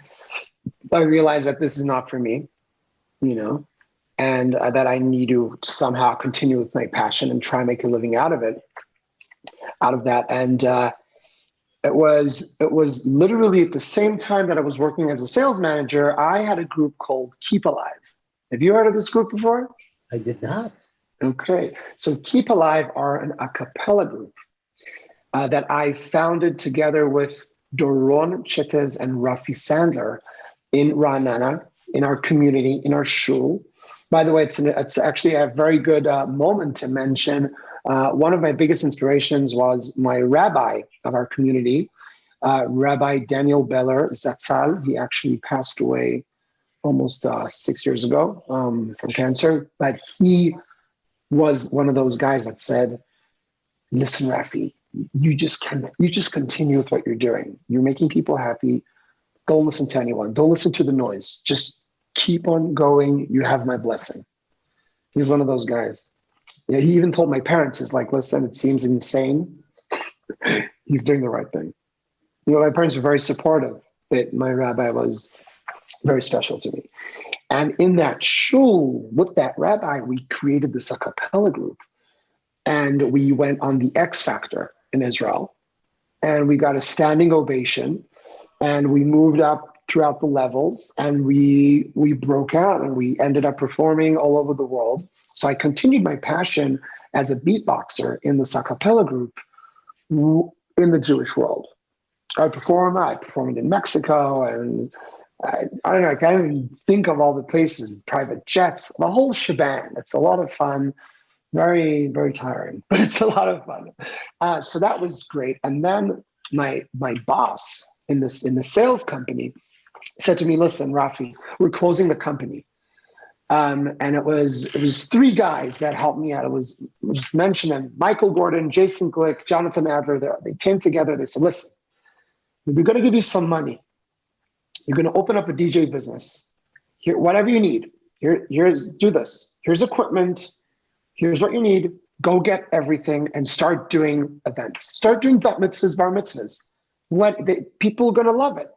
I realized that this is not for me, and that I need to somehow continue with my passion and try and make a living out of that. And it was literally at the same time that I was working as a sales manager, I had a group called Keep Alive. Have you heard of this group before? I did not. Okay. So Keep Alive are an a cappella group that I founded together with Doron Chetes and Rafi Sandler in Ra'anana, in our community, in our shul. By the way, it's actually a very good moment to mention. One of my biggest inspirations was my rabbi of our community, Rabbi Daniel Beller Zatzal. He actually passed away almost 6 years ago from cancer, but he was one of those guys that said, listen, Rafi, you just continue with what you're doing. You're making people happy. Don't listen to anyone. Don't listen to the noise. Just keep on going. You have my blessing. He was one of those guys. Yeah, he even told my parents, he's like, listen, it seems insane. He's doing the right thing. My parents were very supportive, but my rabbi was very special to me. And in that shul, with that rabbi, we created this a cappella group. And we went on the X Factor in Israel. And we got a standing ovation. And we moved up throughout the levels. And we broke out and we ended up performing all over the world. So I continued my passion as a beatboxer in the a cappella group in the Jewish world. I performed in Mexico, and I don't know, I can't even think of all the places, private jets, the whole shebang. It's a lot of fun, very, very tiring, but it's a lot of fun. So that was great. And then my boss in the sales company said to me, listen, Rafi, we're closing the company. And it was 3 guys that helped me out. It was just mention them, Michael Gordon, Jason Glick, Jonathan Adler. They came together. They said, listen, we're going to give you some money. You're going to open up a DJ business. Here, whatever you need. Here's do this. Here's equipment. Here's what you need. Go get everything and start doing events. Start doing bat mitzvahs, bar mitzvahs. People are going to love it.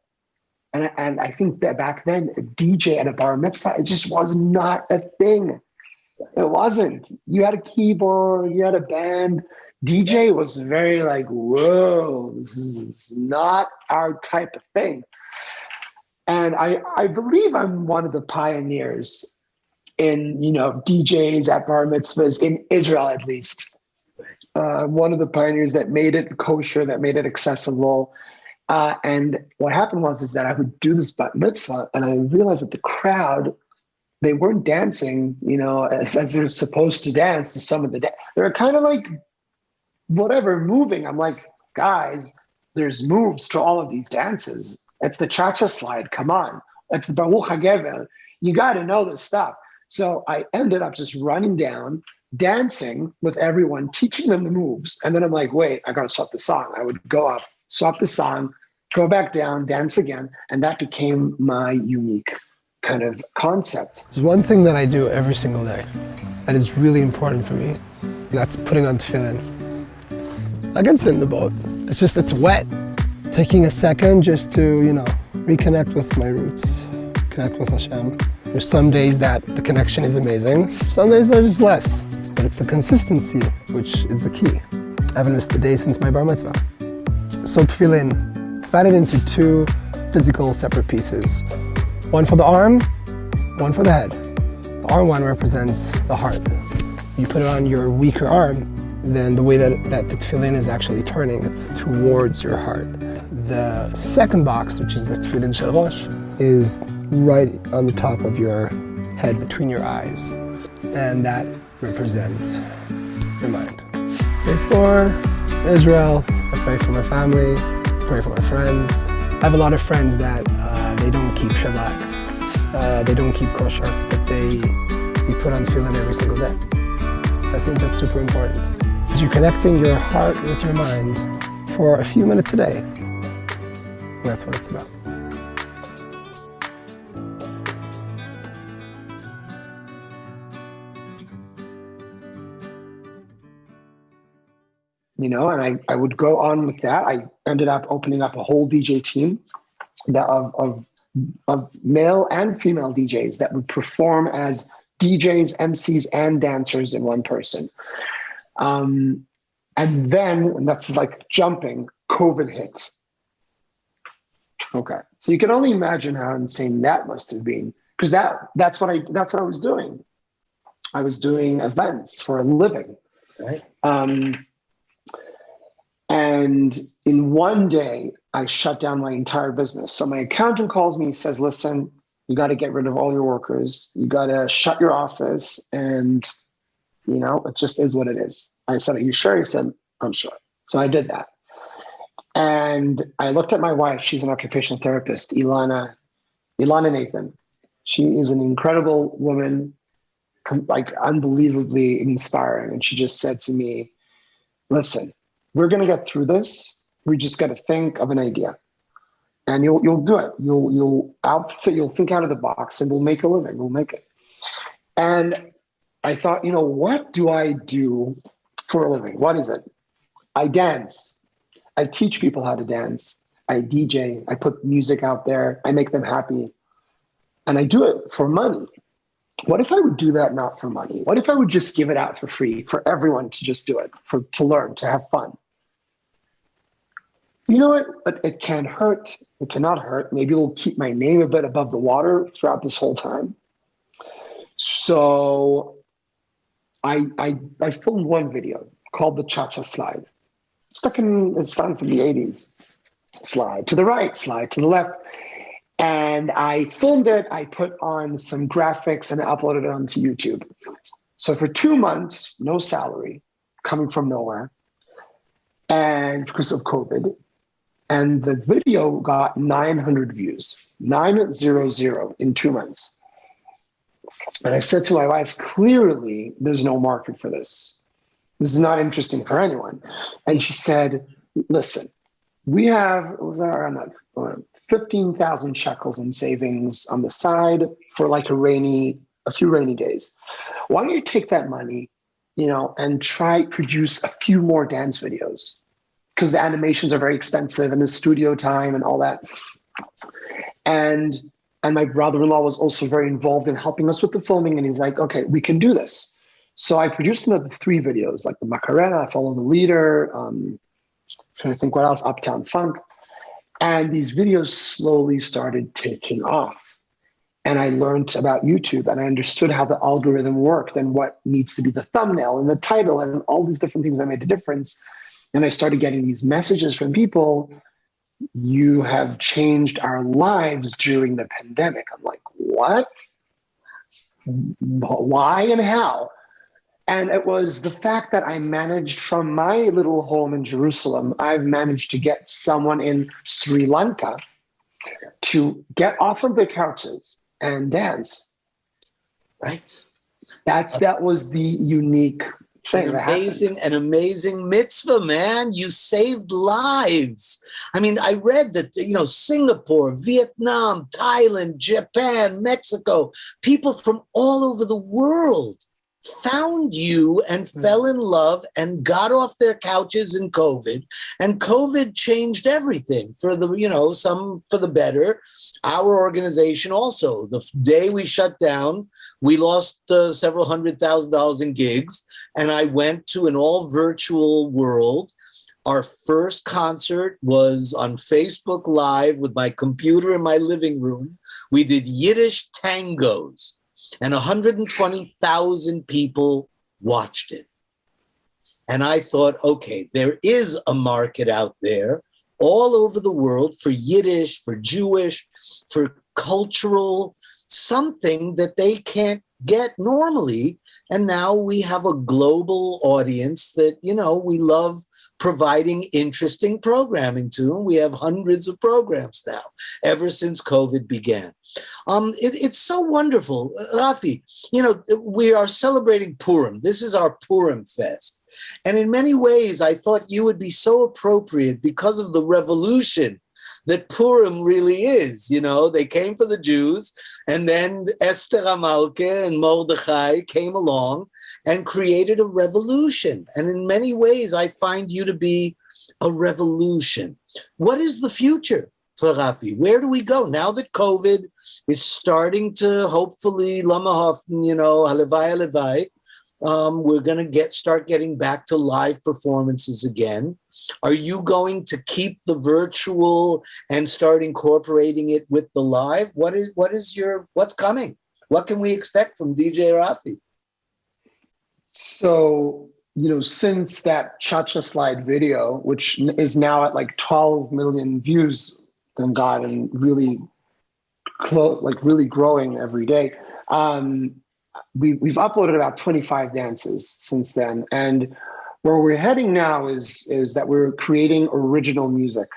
And I think that back then, a DJ at a bar mitzvah, it just was not a thing. It wasn't. You had a keyboard, you had a band. DJ was very like, whoa, this is not our type of thing. And I believe I'm one of the pioneers in, DJs at bar mitzvahs in Israel, at least. One of the pioneers that made it kosher, that made it accessible. And what happened is that I would do this bat mitzvah, and I realized that the crowd, they weren't dancing, as they're supposed to dance to some of the they were kind of like, whatever, moving. I'm like, guys, there's moves to all of these dances. It's the cha-cha slide. Come on. It's the Baruch HaGevel. You got to know this stuff. So I ended up just running down, dancing with everyone, teaching them the moves. And then I'm like, wait, I got to swap the song. I would go up, swap the song, go back down, dance again. And that became my unique kind of concept. There's one thing that I do every single day that is really important for me, and that's putting on tefillin. I can sit in the boat. It's wet. Taking a second just to, reconnect with my roots, connect with Hashem. There's some days that the connection is amazing. Some days there's just less, but it's the consistency which is the key. I haven't missed a day since my bar mitzvah. So tefillin, it's divided into 2 physical separate pieces. One for the arm, one for the head. The arm one represents the heart. You put it on your weaker arm, then the way that the tefillin is actually turning, it's towards your heart. The second box, which is the tefillin shel rosh, is right on the top of your head, between your eyes. And that represents your mind. Pray for Israel, I pray for my family, I pray for my friends. I have a lot of friends that they don't keep Shabbat, they don't keep Kosher, but they put on tefillin every single day. I think that's super important. You're connecting your heart with your mind for a few minutes a day. That's what it's about. And I would go on with that. I ended up opening up a whole DJ team of male and female DJs that would perform as DJs, MCs, and dancers in one person. And then, and that's like jumping, COVID hit. Okay. So you can only imagine how insane that must have been. Because that's what I was doing. I was doing events for a living. Right. And in one day, I shut down my entire business. So my accountant calls me and says, listen, you got to get rid of all your workers. You got to shut your office. And, it just is what it is. I said, are you sure? He said, I'm sure. So I did that. And I looked at my wife. She's an occupational therapist, Ilana Nathan. She is an incredible woman, like unbelievably inspiring. And she just said to me, listen, we're going to get through this. We just got to think of an idea. And you'll do it. You'll think out of the box, and we'll make a living. We'll make it. And I thought, what do I do for a living? What is it? I dance. I teach people how to dance. I DJ. I put music out there. I make them happy. And I do it for money. What if I would do that not for money? What if I would just give it out for free for everyone to just do it, to learn, to have fun? You know what? But it can't hurt. It cannot hurt. Maybe it'll keep my name a bit above the water throughout this whole time. So I filmed one video called the Cha-Cha Slide. It's starting from the 80s. Slide to the right, slide to the left. And I filmed it. I put on some graphics and I uploaded it onto YouTube. So for 2 months, no salary, coming from nowhere, and because of COVID. And the video got 900 views, 900 in 2 months. And I said to my wife, clearly there's no market for this. This is not interesting for anyone. And she said, listen, we have, it was around like 15,000 shekels in savings on the side for like a few rainy days. Why don't you take that money, and try produce a few more dance videos? Because the animations are very expensive and the studio time and all that. And my brother-in-law was also very involved in helping us with the filming. And he's like, okay, we can do this. So I produced another 3 videos, like the Macarena, Follow the Leader, trying to think what else, Uptown Funk. And these videos slowly started taking off. And I learned about YouTube and I understood how the algorithm worked and what needs to be the thumbnail and the title and all these different things that made a difference. And I started getting these messages from people, you have changed our lives during the pandemic. I'm like, what? Why and how? And it was the fact that I managed from my little home in Jerusalem, I've managed to get someone in Sri Lanka to get off of their couches and dance. Right. That was the unique thing. An amazing mitzvah, man. You saved lives. I mean, I read that, Singapore, Vietnam, Thailand, Japan, Mexico, people from all over the world found you and fell in love and got off their couches in COVID. And COVID changed everything for the, some for the better. Our organization also, the day we shut down, we lost several $100,000 in gigs. And I went to an all virtual world. Our first concert was on Facebook Live with my computer in my living room. We did Yiddish tangos. And 120,000 people watched it. And I thought, okay, there is a market out there all over the world for Yiddish, for Jewish, for cultural, something that they can't get normally. And now we have a global audience that, we love providing interesting programming to. We have hundreds of programs now, ever since COVID began. It's so wonderful. Rafi, we are celebrating Purim. This is our Purim Fest. And in many ways, I thought you would be so appropriate because of the revolution that Purim really is. They came for the Jews, and then Esther Amalke and Mordechai came along and created a revolution. And in many ways, I find you to be a revolution. What is the future for Rafi? Where do we go now that COVID is starting to hopefully, halevai, we're going to start getting back to live performances again. Are you going to keep the virtual and start incorporating it with the live? What's coming? What can we expect from DJ Rafi? So, since that Cha-Cha Slide video, which is now at like 12 million views, thank God, and really really growing every day, we've uploaded about 25 dances since then. And where we're heading now is that we're creating original music.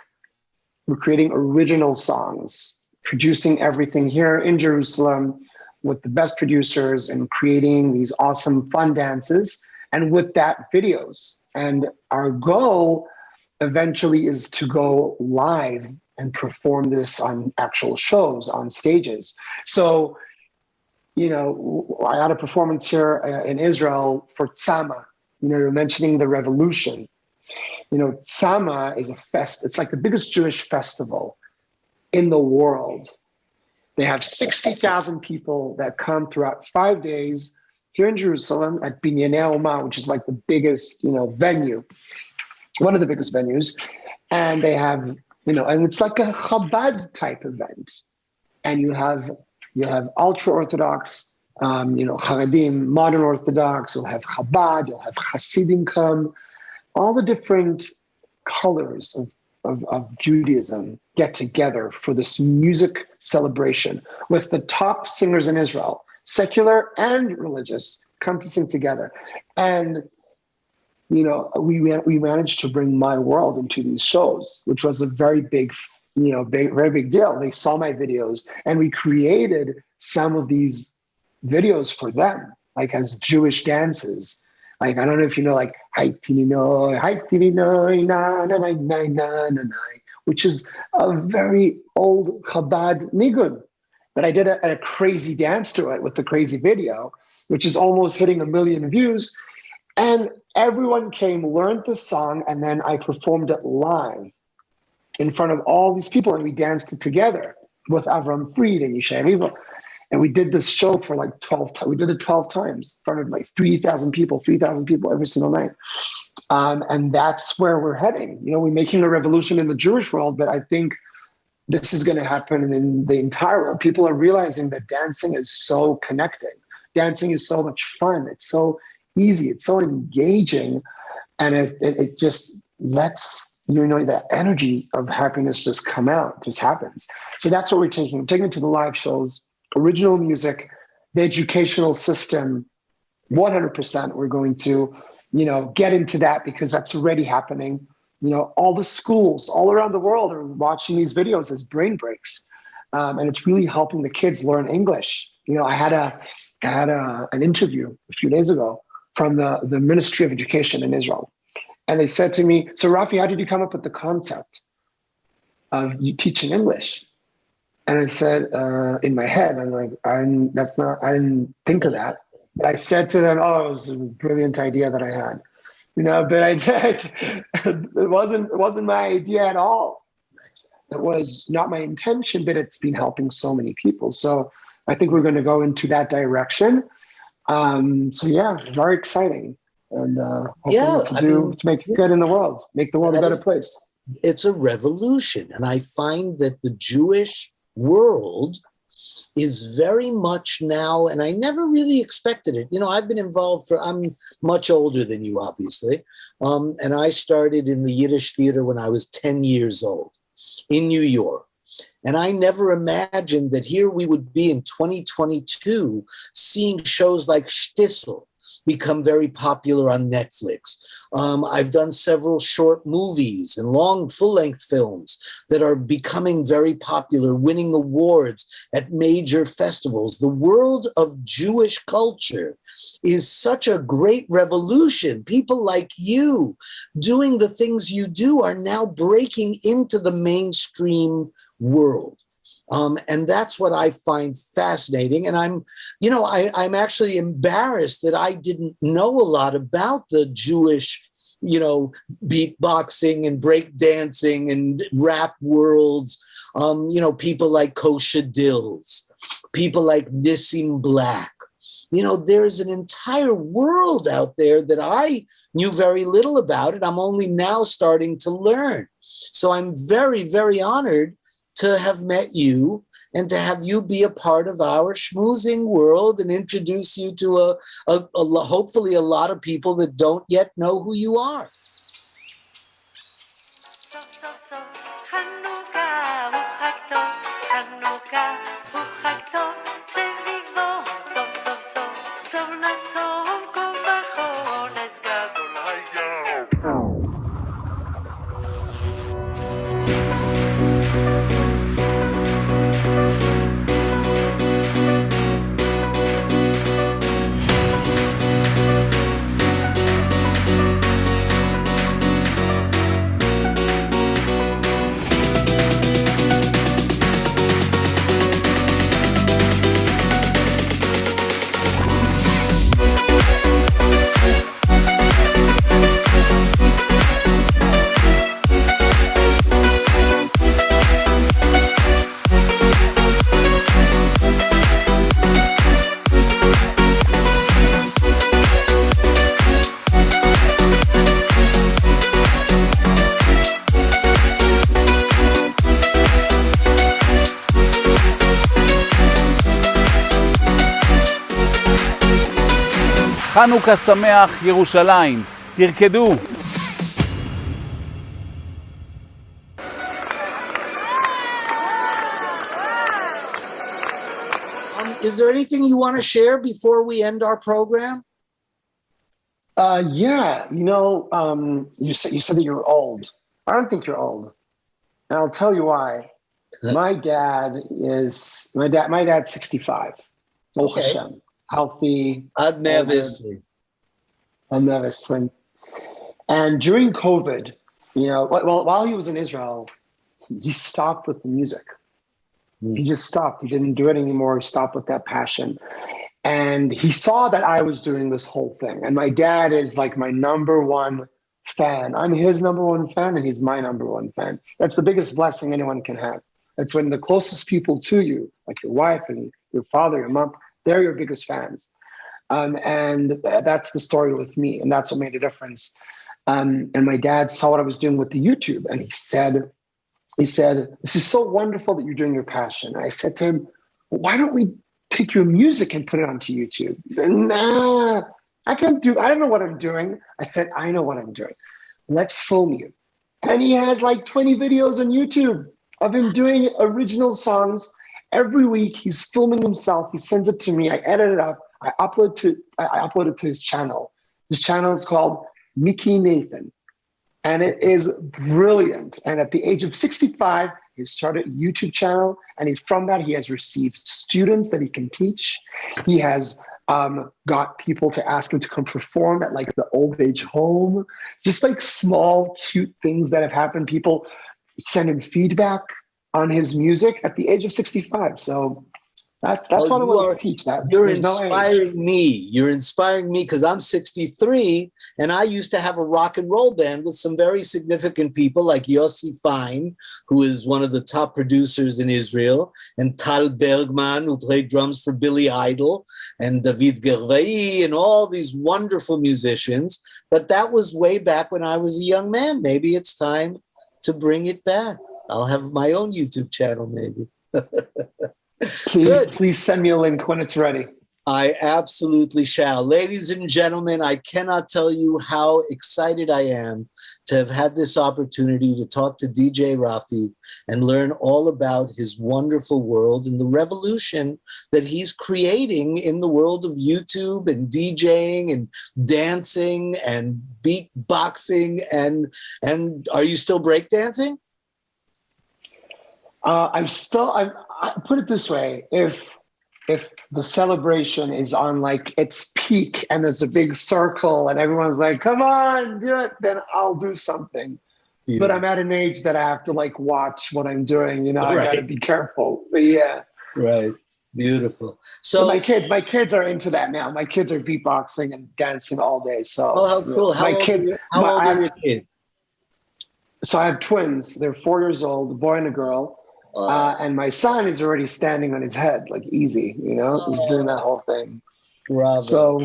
We're creating original songs, producing everything here in Jerusalem, with the best producers and creating these awesome fun dances, and with that, videos. And our goal eventually is to go live and perform this on actual shows, on stages. So, you know, I had a performance here in Israel for Tzama. You know, you're mentioning the revolution. You know, Tzama is it's like the biggest Jewish festival in the world. They have 60,000 people that come throughout 5 days here in Jerusalem at Binyanei Oma, which is like the biggest, you know, venue, one of the biggest venues. And they have, you know, and it's like a Chabad type event. And you have ultra Orthodox, you know, Haredim, modern Orthodox, you'll have Chabad, you'll have Hasidim come, all the different colors of Judaism get together for this music celebration with the top singers in Israel, secular and religious, come to sing together. And, you know, we managed to bring my world into these shows, which was a very big, you know, very big deal. They saw my videos and we created some of these videos for them, like as Jewish dances. Like, I don't know if you know, like, which is a very old Chabad nigun. But I did a crazy dance to it with the crazy video, which is almost hitting 1 million views. And everyone came, learned the song, and then I performed it live in front of all these people, and we danced it together with Avram Fried and Yishai Rivo. And we did this show for like 12 times. We did it 12 times in front of like 3,000 people every single night. And that's where we're heading. You know, we're making a revolution in the Jewish world, but I think this is going to happen in the entire world. People are realizing that dancing is so connecting. Dancing is so much fun. It's so easy. It's so engaging. And it just lets, you know, that energy of happiness just come out, just happens. So that's what we're taking. We're taking it to the live shows, original music, the educational system, 100%. We're going to, you know, get into that because that's already happening. You know, all the schools all around the world are watching these videos as brain breaks. And it's really helping the kids learn English. You know, I had an interview a few days ago from the Ministry of Education in Israel. And they said to me, so Rafi, how did you come up with the concept of you teaching English? And I said, in my head, I'm like, I didn't think of that. But I said to them, oh, it was a brilliant idea that I had. You know, but it wasn't my idea at all. It was not my intention, but it's been helping so many people. So I think we're going to go into that direction. So yeah, very exciting. And hoping to make it good in the world, make the world a better place. It's a revolution. And I find that the Jewish world is very much now, and I never really expected it. You know, I've been involved I'm much older than you, obviously. And I started in the Yiddish theater when I was 10 years old in New York. And I never imagined that here we would be in 2022 seeing shows like Shtisel become very popular on Netflix. I've done several short movies and long full-length films that are becoming very popular, winning awards at major festivals. The world of Jewish culture is such a great revolution. People like you doing the things you do are now breaking into the mainstream world. And that's what I find fascinating. And I'm actually embarrassed that I didn't know a lot about the Jewish, you know, beatboxing and breakdancing and rap worlds. You know, people like Kosher, people like Nissim Black. You know, there's an entire world out there that I knew very little about, and I'm only now starting to learn. So I'm very, very honored to have met you and to have you be a part of our schmoozing world and introduce you to hopefully a lot of people that don't yet know who you are. חנוכה שמח ירושלים. תרקדו. Is there anything you want to share before we end our program? Yeah, you said that you're old. I don't think you're old, and I'll tell you why. My dad's 65. Baruch Hashem, healthy. Ad Nevis. Slim. And during COVID, while he was in Israel, he stopped with the music. He just stopped. He didn't do it anymore. He stopped with that passion. And he saw that I was doing this whole thing. And my dad is like my number one fan. I'm his number one fan, and he's my number one fan. That's the biggest blessing anyone can have. That's when the closest people to you, like your wife and your father, your mom, they're your biggest fans. And that's the story with me. And that's what made a difference. And my dad saw what I was doing with the YouTube. And he said, this is so wonderful that you're doing your passion. I said to him, why don't we take your music and put it onto YouTube? He said, nah, I don't know what I'm doing. I said, I know what I'm doing. Let's film you. And he has like 20 videos on YouTube of him doing original songs. Every week he's filming himself. He sends it to me. I edit it up. I upload it to his channel. His channel is called Mickey Nathan. And it is brilliant. And at the age of 65, he started a YouTube channel. And from that, he has received students that he can teach. He has got people to ask him to come perform at like the old age home. Just like small, cute things that have happened. People send him feedback on his music at the age of 65. So that's what I want to teach. You're inspiring me. You're inspiring me because I'm 63 and I used to have a rock and roll band with some very significant people like Yossi Fine, who is one of the top producers in Israel, and Tal Bergman, who played drums for Billy Idol, and David Gervais, and all these wonderful musicians. But that was way back when I was a young man. Maybe it's time to bring it back. I'll have my own YouTube channel, maybe. Please send me a link when it's ready. I absolutely shall. Ladies and gentlemen, I cannot tell you how excited I am to have had this opportunity to talk to DJ Rafi and learn all about his wonderful world and the revolution that he's creating in the world of YouTube and DJing and dancing and beatboxing. And are you still breakdancing? I put it this way, if the celebration is on like its peak and there's a big circle and everyone's like, come on, do it, then I'll do something. Yeah. But I'm at an age that I have to like watch what I'm doing, right. I gotta be careful. But yeah. Right. Beautiful. So my kids are into that now. My kids are beatboxing and dancing all day. So how cool. How old are your kids? So I have twins. They're 4 years old, a boy and a girl. And my son is already standing on his head, like easy, he's doing that whole thing. Bravo. So,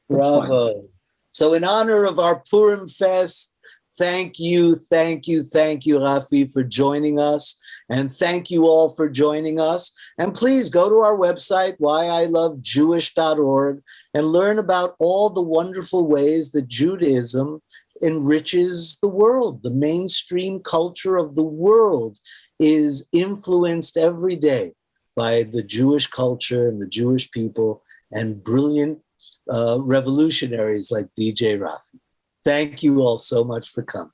bravo. So in honor of our Purim Fest, thank you, Rafi, for joining us. And thank you all for joining us. And please go to our website, whyilovejewish.org, and learn about all the wonderful ways that Judaism enriches the world. The mainstream culture of the world is influenced every day by the Jewish culture and the Jewish people and brilliant revolutionaries like DJ Rafi. Thank you all so much for coming.